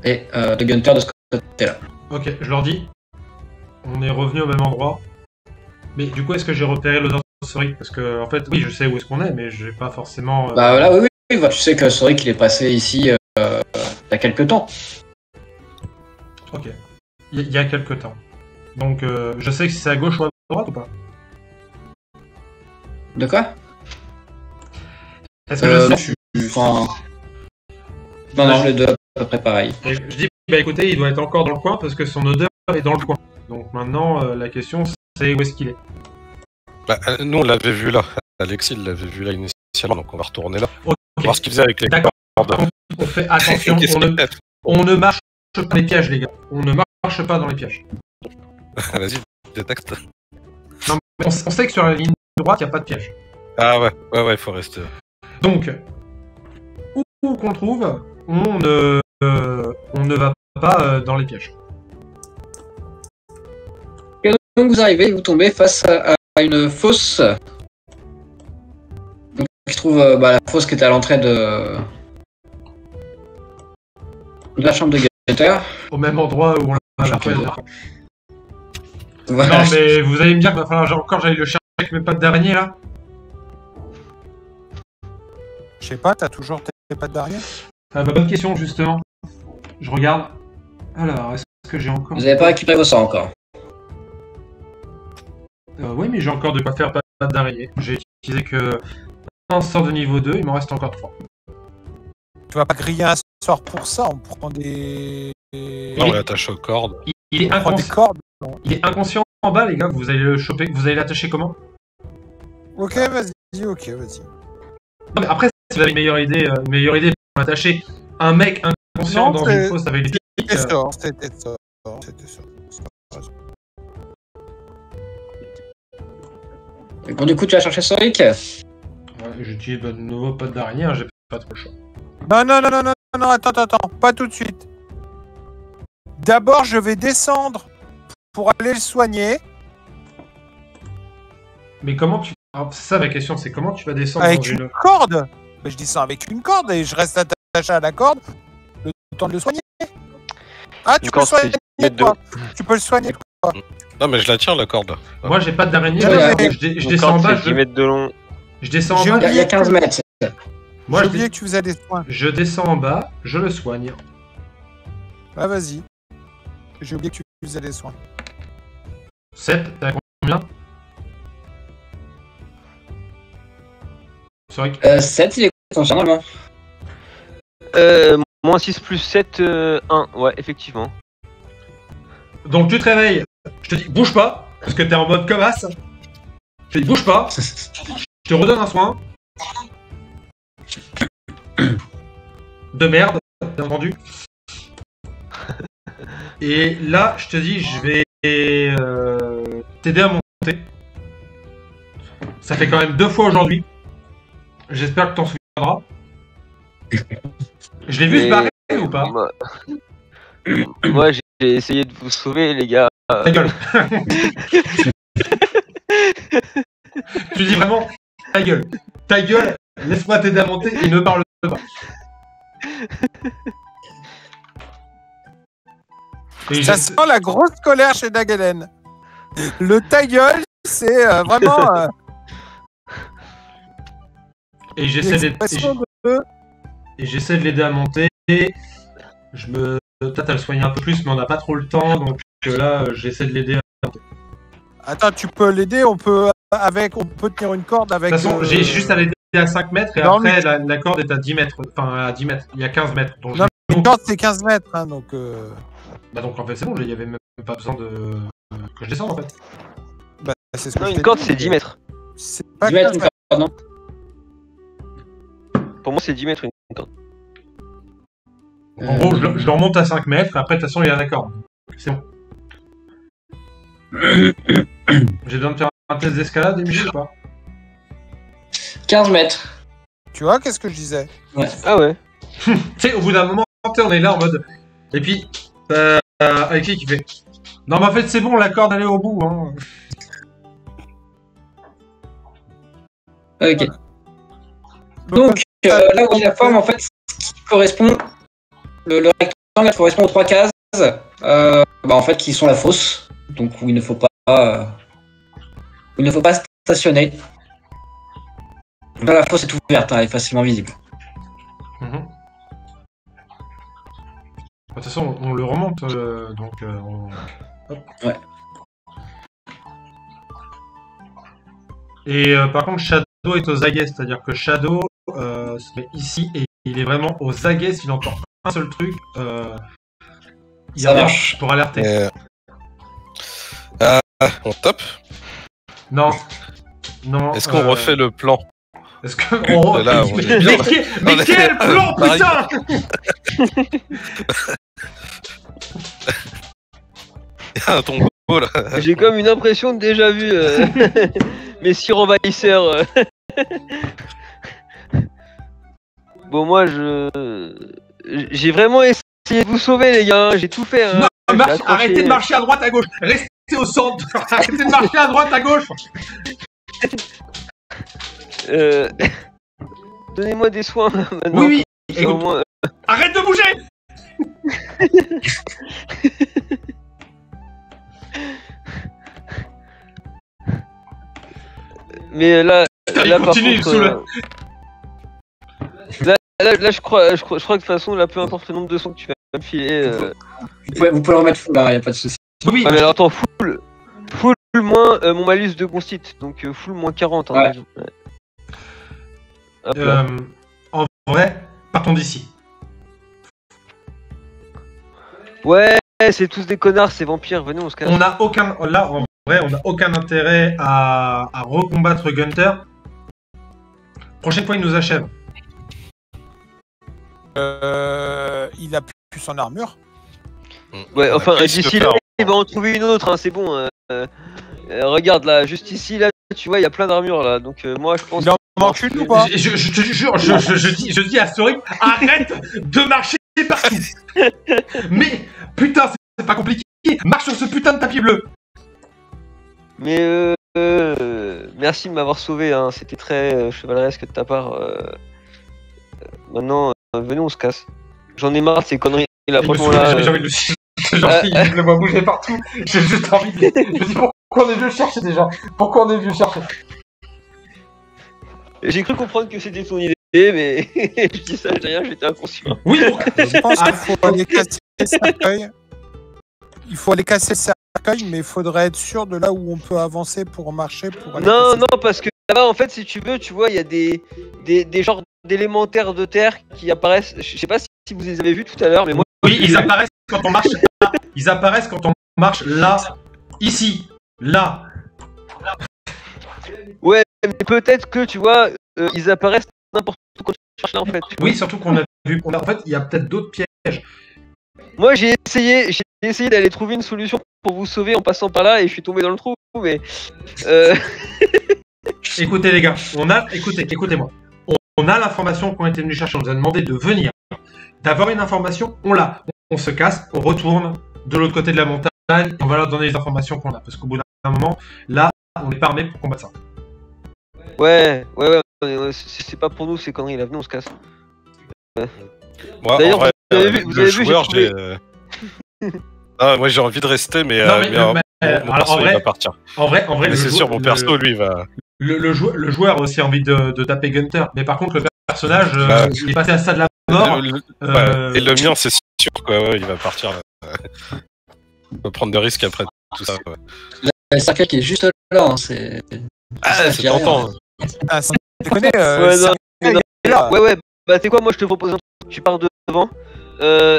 et de Gunther de ce côté-là. Ok, je leur dis, on est revenu au même endroit. Mais du coup, est-ce que j'ai repéré l'odeur de Soric? Parce que, en fait, oui, je sais où est-ce qu'on est, mais j'ai pas forcément... Bah là, oui, bah, tu sais que Soric il est passé ici il y a quelques temps. Ok. Il y a quelques temps. Donc, je sais que si c'est à gauche ou à droite ou pas? De quoi? Est-ce que je sais, non. je suis... Enfin... Non, les deux à peu près pareil. Et je dis, bah écoutez, il doit être encore dans le coin parce que son odeur est dans le coin. Donc maintenant, la question, c'est où est-ce qu'il est. Bah, nous, on l'avait vu là. Alexis l'avait vu là initialement, donc on va retourner là. Ok. Voir ce qu'il faisait avec les D'accord. cordes. On fait attention, Qu'est-ce qu'il fait on ne marche pas dans les pièges, les gars. On ne marche pas dans les pièges. Vas-y, détecte. Non, mais on sait que sur la ligne droite, il n'y a pas de piège. Ah ouais, il faut rester. Donc, où qu'on trouve, on ne va pas dans les pièges. Et donc vous arrivez, vous tombez face à une fosse. Donc il se trouve la fosse qui était à l'entrée de la chambre de guetteur. Au même endroit où on l'a cherché. Voilà. Non, mais vous allez me dire qu'il va falloir encore j'aille le chercher avec mes pattes d'araignée là. Je sais pas, t'as toujours tes pattes d'arrière? Bonne question justement. Je regarde. Alors, est-ce que j'ai encore... Vous n'avez pas récupéré vos sorts encore. Oui, mais j'ai encore de quoi faire pattes d'araignée. J'ai utilisé que un sort de niveau 2, il m'en reste encore 3. Tu vas pas griller un sort pour ça, on prend des... Non, on l'attache aux cordes. Il est On prend des inconscient. cordes. Il est inconscient en bas, les gars. Vous allez le choper. Vous allez l'attacher comment? Ok, vas-y, ok, vas-y. Non, mais après, si vous avez une meilleure idée pour attacher un mec inconscient Non, dans une fosse avec des pics. C'était ça, c'était ça. Et bon, du coup, tu vas chercher Soric. Ouais, j'utilise de nouveau pas d'araignée, hein, j'ai pas trop le choix. Non, attends, pas tout de suite. D'abord, je vais descendre pour aller le soigner Mais comment tu... Alors, c'est ça ma question, c'est comment tu vas descendre avec dans une corde. Mais je descends avec une corde et je reste attaché à la corde le temps de le soigner. Ah, tu Une peux le corde, c'est soigner, 10 mètres de quoi. Tu peux le soigner. Non, mais je la tiens, la corde. Moi, j'ai pas d'araignée, Ouais, mais ouais. je descends en bas. C'est 10 mètres de long. Je descends en J'ai bas. Il y a 15 mètres. Moi, J'ai je, oublié que tu faisais des soins. je descends en bas, je le soigne. Ah, vas-y. J'ai oublié que tu faisais des soins. 7, t'as combien? C'est vrai que... 7, il est conscient normalement. Moins 6 plus 7, 1. Ouais, effectivement. Donc tu te réveilles, je te dis bouge pas, parce que t'es en mode comasse. Je te dis bouge pas, je te redonne un soin. De merde, bien entendu. Et là, je te dis, je vais t'aider à monter. Ça fait quand même 2 fois aujourd'hui. J'espère que t'en souviendras. Je l'ai vu se barrer ou pas? Moi, j'ai essayé de vous sauver, les gars. Ta gueule. Tu dis vraiment ta gueule. Ta gueule, laisse-moi t'aider à monter et ne parle pas. Et Ça sent la grosse colère chez Dagelen. Le ta gueule, c'est vraiment et j'essaie de l'expression de... et j'essaie de l'aider à monter. Je me tâte à le soigner un peu plus, mais on n'a pas trop le temps, donc là j'essaie de l'aider. Attends, tu peux l'aider, on peut tenir une corde avec... De toute façon, j'ai juste à l'aider à 5 mètres et Non, après mais- la corde est à 10 mètres. Enfin à 10 mètres, il y a 15 mètres. Donc, Non, je... Une corde, c'est 15 mètres, hein, donc... Bah donc en fait c'est bon, il y avait même pas besoin de que je descende en fait. Bah, c'est ce que Non, je une t'ai corde, dit. c'est 10 mètres. C'est pas 10 mètres, 15 une mètres. corde, non? Pour moi, c'est 10 mètres une corde. En gros, je le remonte à 5 mètres, et après de toute façon il y a la corde. C'est bon. J'ai besoin de faire un test d'escalade, Emile, ou pas? 15 mètres. Tu vois, qu'est-ce que je disais? Ah ouais. Tu sais, au bout d'un moment, on est là en mode. Et puis, Alexis qui fait. Non, mais en fait, c'est bon, la corde elle est au bout. Hein. Ok. Donc, là où il y a la forme, en fait, ce qui correspond. Le rectangle correspond aux 3 cases. En fait, qui sont la fosse. Donc, où il ne faut pas. Où il ne faut pas stationner. Là, la fosse est ouverte, hein, elle est facilement visible. Mhm. De toute façon, on le remonte, donc Hop. Ouais. Et par contre, Shadow est aux aguets, c'est-à-dire que Shadow se met ici et il est vraiment aux aguets. S'il entend un seul truc, il Ça alerte marche. pour alerter. On tape. Non. Non. Est-ce qu'on refait le plan? Est-ce que on... Là, on est bien. mais quel plan, Pareil. putain! Il y a un tombeau là. J'ai comme une impression de déjà vu Messire envahisseur. Bon, moi, j'ai vraiment essayé de vous sauver, les gars. J'ai tout fait. Hein. Non, J'ai accroché. arrêtez de marcher à droite, à gauche. Restez au centre. Arrêtez de marcher à droite, à gauche. Donnez-moi des soins maintenant. Oui, oui. Au Écoute, moins, arrête de bouger. Mais là, Putain, il là par continue, il contre, me saoule. là, je crois que de toute façon, là, peu importe le nombre de sons que tu vas me filer. Vous pouvez le remettre full là, y a pas de souci. Oui, Ah, mais alors attends, full moins mon malus de constitue, donc full moins 40. Hein, Ouais. disons. Ouais. Hop là. en vrai, partons d'ici. Ouais, c'est tous des connards, ces vampires. Venez, on se casse. On n'a aucun, là, en vrai, on n'a aucun intérêt à recombattre Gunter. Prochaine fois, il nous achève. Il a plus son armure. Ouais, enfin, Après, il se d'ici fait là, un- il va en trouver une autre, hein, c'est bon. Regarde là, juste ici, là, tu vois, il y a plein d'armures là. Donc, moi, je pense. Il en manque une ou pas? Je te jure, je dis à Story, arrête de marcher partout. Mais, putain, c'est pas compliqué. Marche sur ce putain de tapis bleu. Mais merci de m'avoir sauvé, hein. C'était très chevaleresque de ta part. Maintenant, venez, on se casse. J'en ai marre de ces conneries là, Il me franchement saoule, là. j'ai envie de je le vois bouger partout. J'ai juste envie de... Je me dis, pourquoi on est venu le chercher déjà? Pourquoi on est venu le chercher? J'ai cru comprendre que c'était ton idée, mais je dis ça, je dis rien, j'étais inconscient. Oui, Je pense qu'il faut aller casser le cercueil. Il faut aller casser le cercueil, mais il faudrait être sûr de là où on peut avancer pour marcher. Pour aller Non, casser. non, parce que là-bas, en fait, si tu veux, tu vois, il y a des genres d'élémentaires de terre qui apparaissent. Je sais pas si vous les avez vus tout à l'heure, mais moi. oui, ils apparaissent quand on marche là. Ils apparaissent quand on marche là, ici, là. Ouais, mais peut-être que, tu vois, ils apparaissent n'importe où quand tu cherches là, en fait. tu vois. Oui, surtout qu'on a vu qu'on a. En fait, il y a peut-être d'autres pièges. Moi, j'ai essayé d'aller trouver une solution pour vous sauver en passant par là et je suis tombé dans le trou, mais. Écoutez les gars, écoutez-moi. On a l'information qu'on était venu chercher. On nous a demandé de venir, d'avoir une information. On l'a. On se casse, on retourne de l'autre côté de la montagne. Et on va leur donner les informations qu'on a, parce qu'au bout d'un moment, là, on n'est pas armé pour combattre ça. Ouais, c'est pas pour nous ces conneries là, venez, on se casse. Moi, D'ailleurs, en vrai, vous avez vu, le joueur, j'ai Ah, moi j'ai envie de rester, mais, Non, mais- mais, mon alors, perso en vrai, il va partir. En vrai, Mais le c'est sûr, mon perso lui va. Le joueur a aussi envie de taper Gunter, mais par contre le personnage, Bah, il est passé à ça de la mort. Ouais, et le mien, c'est sûr, quoi, ouais, il va partir. On va prendre des risques après tout ça. Ouais. Le cercueil qui est juste là, hein, c'est. Ah, c'est tentant. Ah, sans déconner, Ouais, non, mais non. est là. Ouais, bah t'es quoi, moi je te propose un truc, tu pars devant,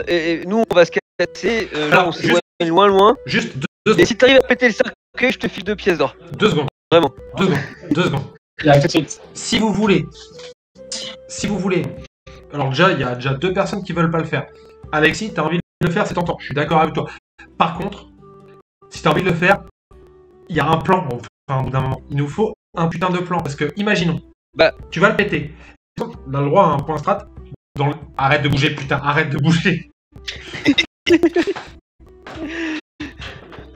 et nous on va se casser, là Alors, on s'éloigne loin, Juste deux et si t'arrives à péter le cercueil, je te file 2 pièces d'or. secondes. Vraiment. 2 secondes. Il arrive tout de suite. Si vous voulez, alors déjà, il y a déjà 2 personnes qui veulent pas le faire. Alexis, t'as envie de le faire, c'est tentant. Je suis d'accord avec toi. Par contre, si t'as envie de le faire, il y a un plan. Enfin, au bout d'un moment, il nous faut un putain de plan. Parce que, imaginons, Bah. tu vas le péter. On a le droit à un point strat. Arrête de bouger, putain, arrête de bouger.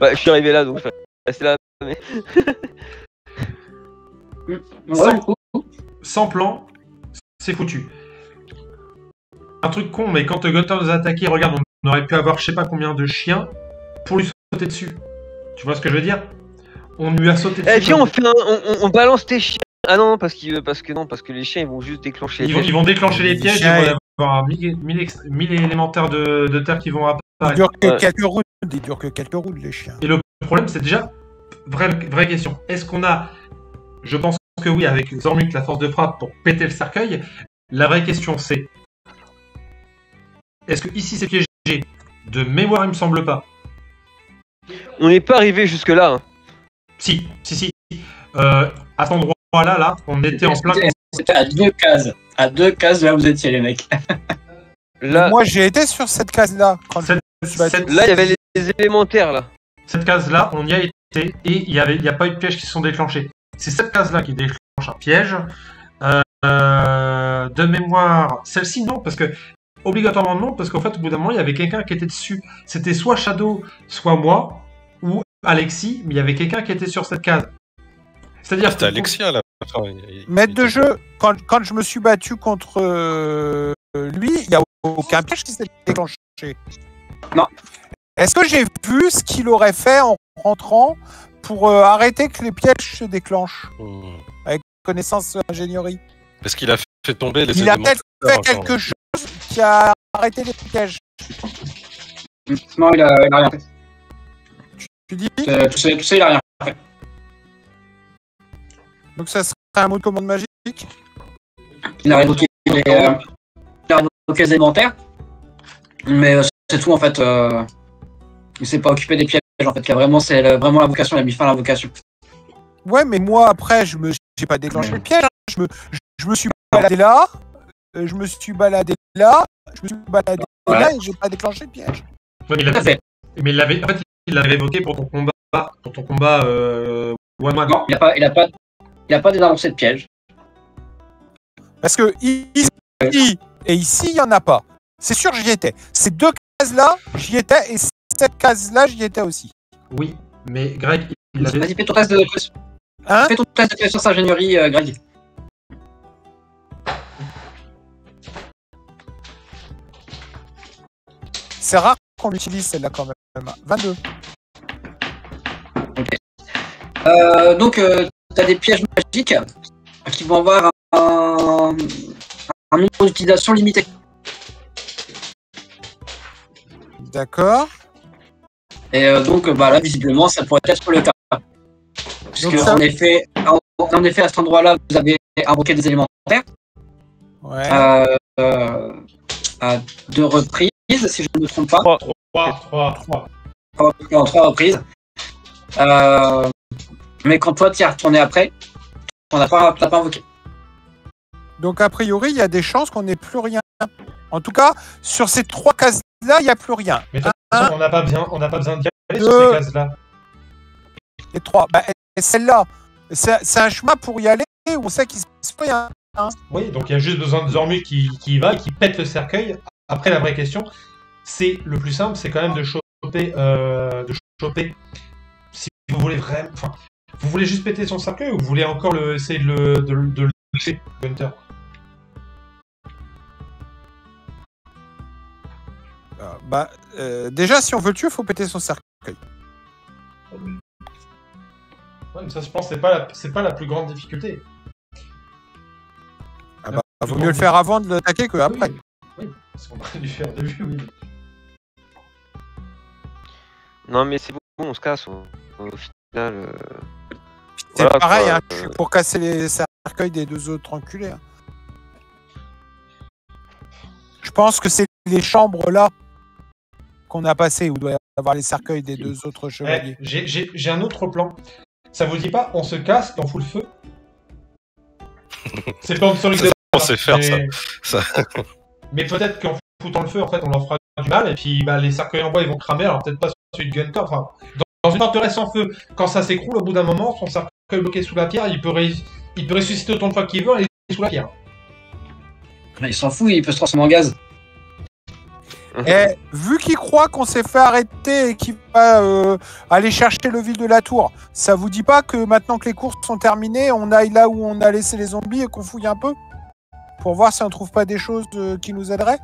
Bah je suis arrivé là donc je vais rester là, mais... Sans plan, c'est foutu. Un truc con, mais quand Gunter nous a attaqué, regarde, on aurait pu avoir je sais pas combien de chiens pour lui sauter dessus. Tu vois ce que je veux dire? On lui a sauté dessus. Eh viens, on balance tes chiens. Ah non, parce que les chiens ils vont juste déclencher les Ils vont déclencher les pièges, chiens, ils vont avoir 1000 élémentaires de terre qui vont Ils apparaître. durent que Ouais. quelques routes. Ils durent que quelques routes, les chiens. Et le problème, c'est déjà, vraie question, est-ce qu'on a, je pense que oui, avec Zormuk, la force de frappe pour péter le cercueil. La vraie question, c'est est-ce que ici c'est piégé? De mémoire, il me semble pas. On n'est pas arrivé jusque-là. Hein. Si. À cet endroit-là, on était en plein. C'était à 2 cases. À 2 cases de là où vous étiez, les mecs. Là, Moi, j'ai été sur cette case-là. Quand Cette- je me suis battu. cette- là, il y avait les élémentaires là. Cette case-là, on y a été et il n'y a pas eu de pièges qui se sont déclenchés. C'est cette case-là qui déclenche un piège. De mémoire, celle-ci non, parce que obligatoirement non, parce qu'en fait, au bout d'un moment, il y avait quelqu'un qui était dessus. C'était soit Shadow, soit moi, ou Alexis, mais il y avait quelqu'un qui était sur cette case. C'est-à-dire C'était Alexia là. Enfin, Maître de jeu, quand je me suis battu contre lui, il n'y a aucun piège qui s'est déclenché. Non. Est-ce que j'ai vu ce qu'il aurait fait en rentrant pour arrêter que les pièges se déclenchent? Connaissance ingénierie. Parce qu'il a fait tomber les Il a éléments. peut-être fait quelque chose qui a arrêté les pièges. Non, il a rien fait. Tu dis? Tout ça, il a rien fait. Donc ça serait un mot de commande magique? Il a révoqué les élémentaires. Mais c'est tout, en fait. Il s'est pas occupé des pièges, en fait. C'est vraiment l'invocation, il a mis fin à l'invocation. Ouais, mais moi, après, j'ai pas déclenché le piège. Hein. Je me suis baladé là, je me suis baladé là, je me suis baladé là, et j'ai pas déclenché le piège. Ouais, mais Tout à fait. il l'avait évoqué pour ton combat one-one. Non, il a pas désamorcé de piège. Parce que ici et ici, il y en a pas. C'est sûr, j'y étais. Ces 2 cases-là, j'y étais, et cette case-là, j'y étais aussi. Oui, mais Greg, il avait... Vas-y, fais ton test de Hein? Fais ton test de connaissance ingénierie, Greg. C'est rare qu'on l'utilise, celle-là, quand même. 22. Donc, tu as des pièges magiques qui vont avoir un nombre d'utilisation limité. D'accord. Et donc, là, visiblement, ça pourrait être le cas. Puisque, Donc ça- en effet, à cet endroit-là, vous avez invoqué des élémentaires Ouais. à 2 reprises, si je ne me trompe pas. 3. En 3 reprises. Mais quand toi, tu y es retourné après, on n'a pas invoqué. Donc, a priori, il y a des chances qu'on n'ait plus rien. En tout cas, sur ces 3 cases-là, il n'y a plus rien. Mais de toute façon, on n'a pas besoin d'y aller sur Deux. ces cases-là. Les 3. Et celle-là, c'est un chemin pour y aller où on sait qu'il se passe rien. Oui, donc il y a juste besoin de Zormuk qui y va, qui pète le cercueil. Après, la vraie question, c'est le plus simple, c'est quand même de choper. Si vous voulez vraiment. Enfin, vous voulez juste péter son cercueil ou vous voulez encore essayer de le tuer, Gunter? Déjà, si on veut le tuer, il faut péter son cercueil. Ouais, mais ça, je pense, c'est pas la plus grande difficulté. Vaut mieux le faire avant de l'attaquer que après. Oui, parce qu'on aurait dû faire au début, oui. Non, mais c'est bon, on se casse. Au final. C'est Voilà, pareil, quoi. hein, je suis pour casser les cercueils des 2 autres enculés. Hein. Je pense que c'est les chambres là qu'on a passées où doit y avoir les cercueils des 2 autres chevaliers. J'ai un autre plan. Ça vous dit pas, on se casse et on fout le feu? C'est pas historique Ça, de on sait faire, ça. Mais peut-être qu'en foutant le feu, en fait, on leur fera du mal, et puis les cercueils en bois, ils vont cramer, alors peut-être pas celui de Gunter. Enfin, dans une forteresse en feu, quand ça s'écroule, au bout d'un moment, son cercueil bloqué sous la pierre, il peut ressusciter autant de fois qu'il veut, et il est sous la pierre. Il s'en fout, il peut se transformer en gaz. Et vu qu'il croit qu'on s'est fait arrêter et qu'il va aller chercher le ville de la tour, ça vous dit pas que maintenant que les courses sont terminées, on aille là où on a laissé les zombies et qu'on fouille un peu? Pour voir si on trouve pas des choses qui nous aideraient?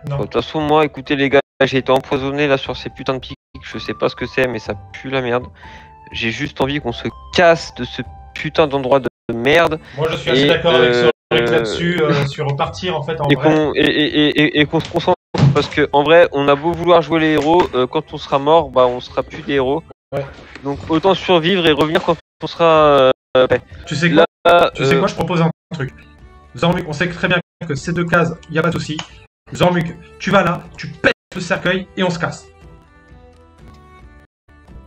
Non. De toute façon, moi, écoutez les gars, j'ai été empoisonné là sur ces putains de pics. Je sais pas ce que c'est, mais ça pue la merde. J'ai juste envie qu'on se casse de ce putain d'endroit de merde. Moi, je suis assez d'accord avec Soric là-dessus, sur repartir, en fait, en vrai. Et qu'on se concentre, parce que en vrai, on a beau vouloir jouer les héros, quand on sera mort, on sera plus des héros. Ouais. Donc autant survivre et revenir quand on sera Tu sais quoi, Là, je propose un truc. Zormuk, on sait très bien que ces 2 cases, il n'y a pas de souci. Zormuk, tu vas là, tu pètes le cercueil et on se casse.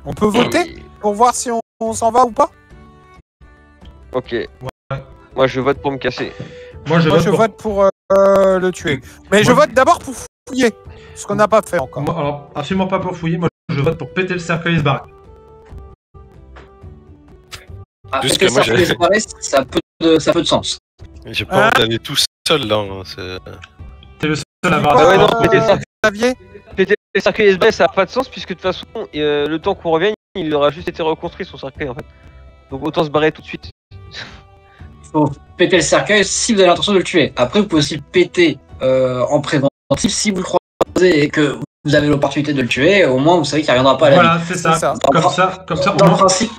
On peut voter pour voir si on s'en va ou pas? Ok. Moi, je vote pour me casser. Moi, je vote pour le tuer. Mais je vote d'abord pour fouiller, ce qu'on n'a pas fait encore. Moi, alors, absolument pas pour fouiller, moi je vote pour péter le cercueil et se barrer. Juste Péter que moi, le cercueil et se barrer, ça a peu de sens. J'ai pas envie d'aller tout seul là. Hein, T'es le seul à avoir Ah ouais, non, péter le Xavier, Péter le cercueil SB, ça n'a pas de sens puisque de toute façon, le temps qu'on revienne, il aura juste été reconstruit son cercueil en fait. Donc autant se barrer tout de suite. Faut péter le cercueil si vous avez l'intention de le tuer. Après, vous pouvez aussi le péter en préventif si vous le croisez et que vous avez l'opportunité de le tuer. Au moins, vous savez qu'il ne reviendra pas à la vie. Voilà, c'est ça. Comme ça, Dans le principe,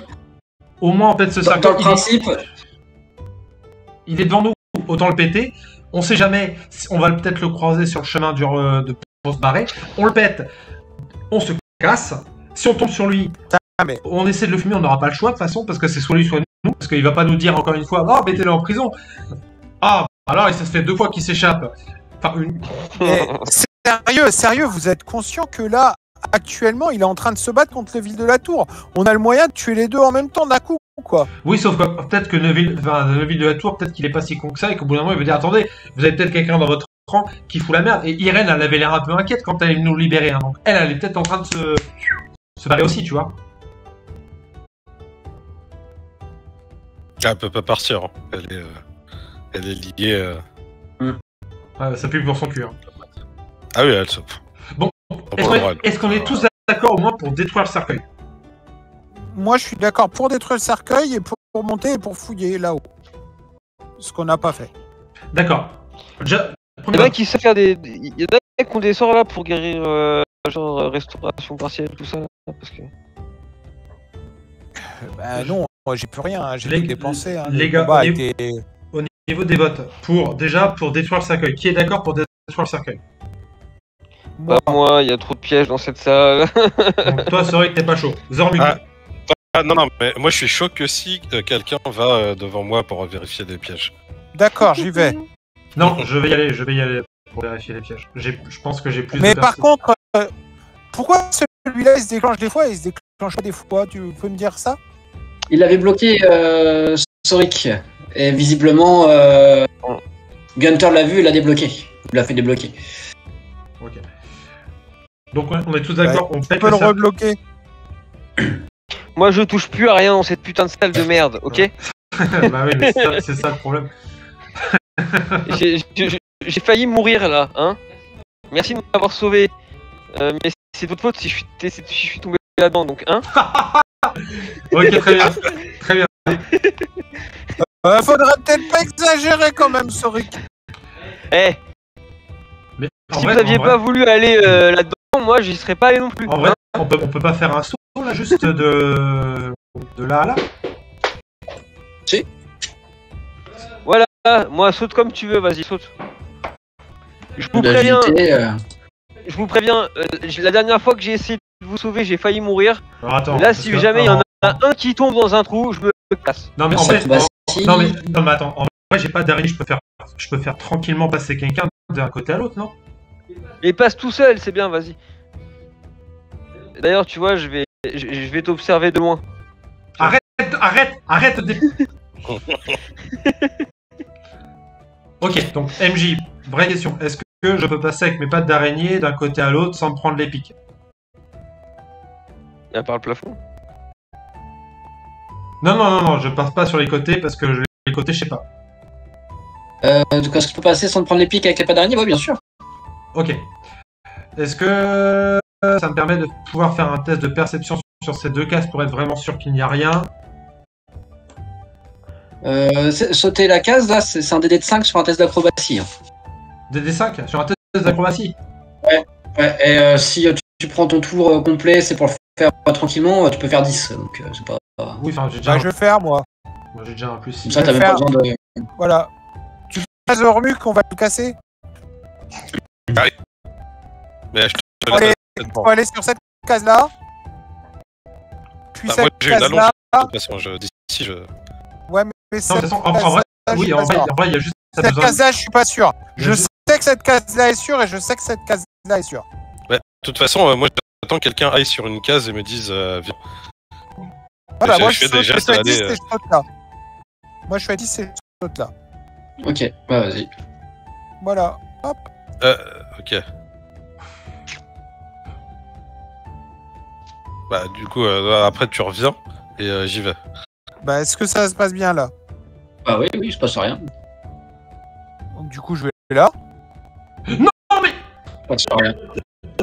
au moins on pète ce cercueil. dans le principe, Il est devant nous, autant le péter. On sait jamais, on va peut-être le croiser sur le chemin pour se barrer. On le pète, on se casse. Si on tombe sur lui, on essaie de le fumer, on n'aura pas le choix de toute façon, parce que c'est soit lui, soit nous, parce qu'il va pas nous dire encore une fois, oh, mettez-le en prison. Ah, alors ça se fait 2 fois qu'il s'échappe. Enfin, une. Sérieux, vous êtes conscient que là, actuellement, il est en train de se battre contre le ville de la Tour. On a le moyen de tuer les deux en même temps d'un coup, quoi. Oui, sauf que peut-être que Neville de la Tour, peut-être qu'il est pas si con que ça, et qu'au bout d'un moment, il veut dire, attendez, vous avez peut-être quelqu'un dans votre rang qui fout la merde. Et Irène, elle avait l'air un peu inquiète quand elle est nous libérer. Hein. Donc elle est peut-être en train de se barrer aussi, tu vois. Elle peut pas partir. Hein. Elle est liée. Ouais, ça pue pour son cul. Hein. Ah oui, elle se. Bon, est-ce qu'on est tous d'accord au moins pour détruire le cercueil? Moi, je suis d'accord pour détruire le cercueil et pour monter et pour fouiller là-haut. Ce qu'on n'a pas fait. D'accord. Déjà, Il y en a qui savent faire il y en a qui ont des sorts là pour guérir, genre restauration partielle, tout ça. Parce que... Bah non, moi j'ai plus rien, hein, j'ai tout dépensé. Hein, les gars, au niveau des votes, pour détruire le cercueil, qui est d'accord pour détruire le cercueil? Moi, il y a trop de pièges dans cette salle. Donc toi, c'est vrai que t'es pas chaud. Zormuk. Non, mais moi je suis chaud que si quelqu'un va devant moi pour vérifier les pièges. D'accord, j'y vais. Non, je vais y aller pour vérifier les pièges. Je pense que j'ai plus Mais de par contre, pourquoi celui-là il se déclenche des fois et il se déclenche pas des fois? Tu peux me dire ça? il avait bloqué Soric. Et visiblement, Gunter l'a vu, il l'a débloqué. Il l'a fait débloquer. Ok. Donc on est tous d'accord, on Tu pète peux le cercueil. rebloquer. Moi, je touche plus à rien dans cette putain de salle de merde, ok? Bah oui, mais c'est ça le problème. J'ai failli mourir là, hein? Merci de m'avoir sauvé. Mais c'est votre faute si je suis tombé là-dedans, donc, hein? Ok, très bien. Très bien. Faudrait peut-être pas exagérer quand même, Soric. Eh, Mais si vous aviez pas voulu aller là-dedans, moi, j'y serais pas allé non plus. En vrai, on peut pas faire un saut là, juste de là à là? Si. Voilà, moi, saute comme tu veux, vas-y, saute. Je vous préviens, la dernière fois que j'ai essayé de vous sauver, j'ai failli mourir. Alors, attends, Là, si jamais il y en a un qui tombe dans un trou, je me casse. Non mais en vrai, si. non mais attends, en vrai j'ai pas d'araignée, je peux faire tranquillement passer quelqu'un d'un côté à l'autre, non? Et passe tout seul, c'est bien, vas-y. D'ailleurs, tu vois, je vais t'observer de loin. Arrête Ok, donc MJ, vraie question, est-ce que je peux passer avec mes pattes d'araignée d'un côté à l'autre sans me prendre les pics? À part le plafond. Non, je passe pas sur les côtés parce que les côtés, je sais pas. Donc est-ce que tu peux passer sans te prendre les pics avec les pas d'araignée? Oui, bien sûr. Ok. Est-ce que ça me permet de pouvoir faire un test de perception sur ces 2 cases pour être vraiment sûr qu'il n'y a rien? Sauter la case, là, c'est un DD de 5 sur un test d'acrobatie. Hein. DD5 sur un test d'acrobatie? Ouais, et si tu prends ton tour complet, c'est pour le faire tranquillement, tu peux faire 10. Donc c'est pas... Oui, enfin, j'ai déjà. Bah, je vais faire, moi. Moi, j'ai déjà un plus 6. Comme ça, t'as même pas besoin de... Voilà. Tu fais Zormuk, on va le casser. Mais je te Allez, laisse on va aller sur cette case-là. Puis moi cette j'ai une allonge case-là. de toute façon, d'ici je. Mais Non, de toute façon, en vrai, oui, en vrai, il y a juste ça cette besoin. case-là, je suis pas sûr. Je Je- sais que cette case-là est sûre et je sais que cette case-là est sûre. Ouais, de toute façon, moi j'attends que quelqu'un aille sur une case et me dise viens. Voilà, je moi fais je des gestes suis à à 10 aller, et je saute là. Moi je suis à 10 et je saute là. Ok, bah vas-y. Voilà. Ok. Bah du coup, après tu reviens et j'y vais. Bah, est-ce que ça se passe bien là? Bah oui, oui, il se passe rien. Donc du coup, je vais là. Non, mais Il se passe rien.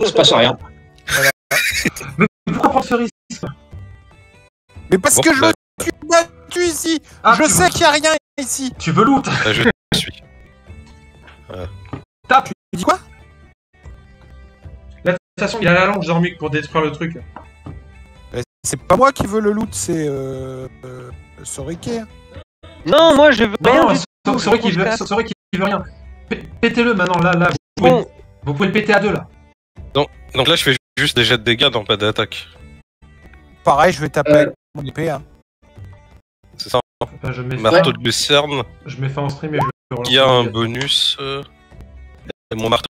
Il se passe rien. pourquoi prendre ce risque? Mais parce Bon, que je bah, me suis battu ici. Ah, Je tu sais veux- qu'il n'y a rien ici. Tu veux loot? Bah, je suis. Tape! Tu dis quoi? Là, de toute façon, il a la lampe Zormik pour détruire le truc. Bah, c'est pas moi qui veux le loot, c'est Sorike. Non, moi je veux rien Non, du tout. c'est vrai qu'il veut rien. Pétez-le maintenant, là. Bon. Vous pouvez le péter à deux, là. Donc là, je fais juste des jets de dégâts, non pas d'attaque. Pareil, je vais taper avec mon épée. Hein. C'est ça. Enfin, je mets Marteau de Lucerne, Je mets fin en stream et je qui a un bonus. Et mon marteau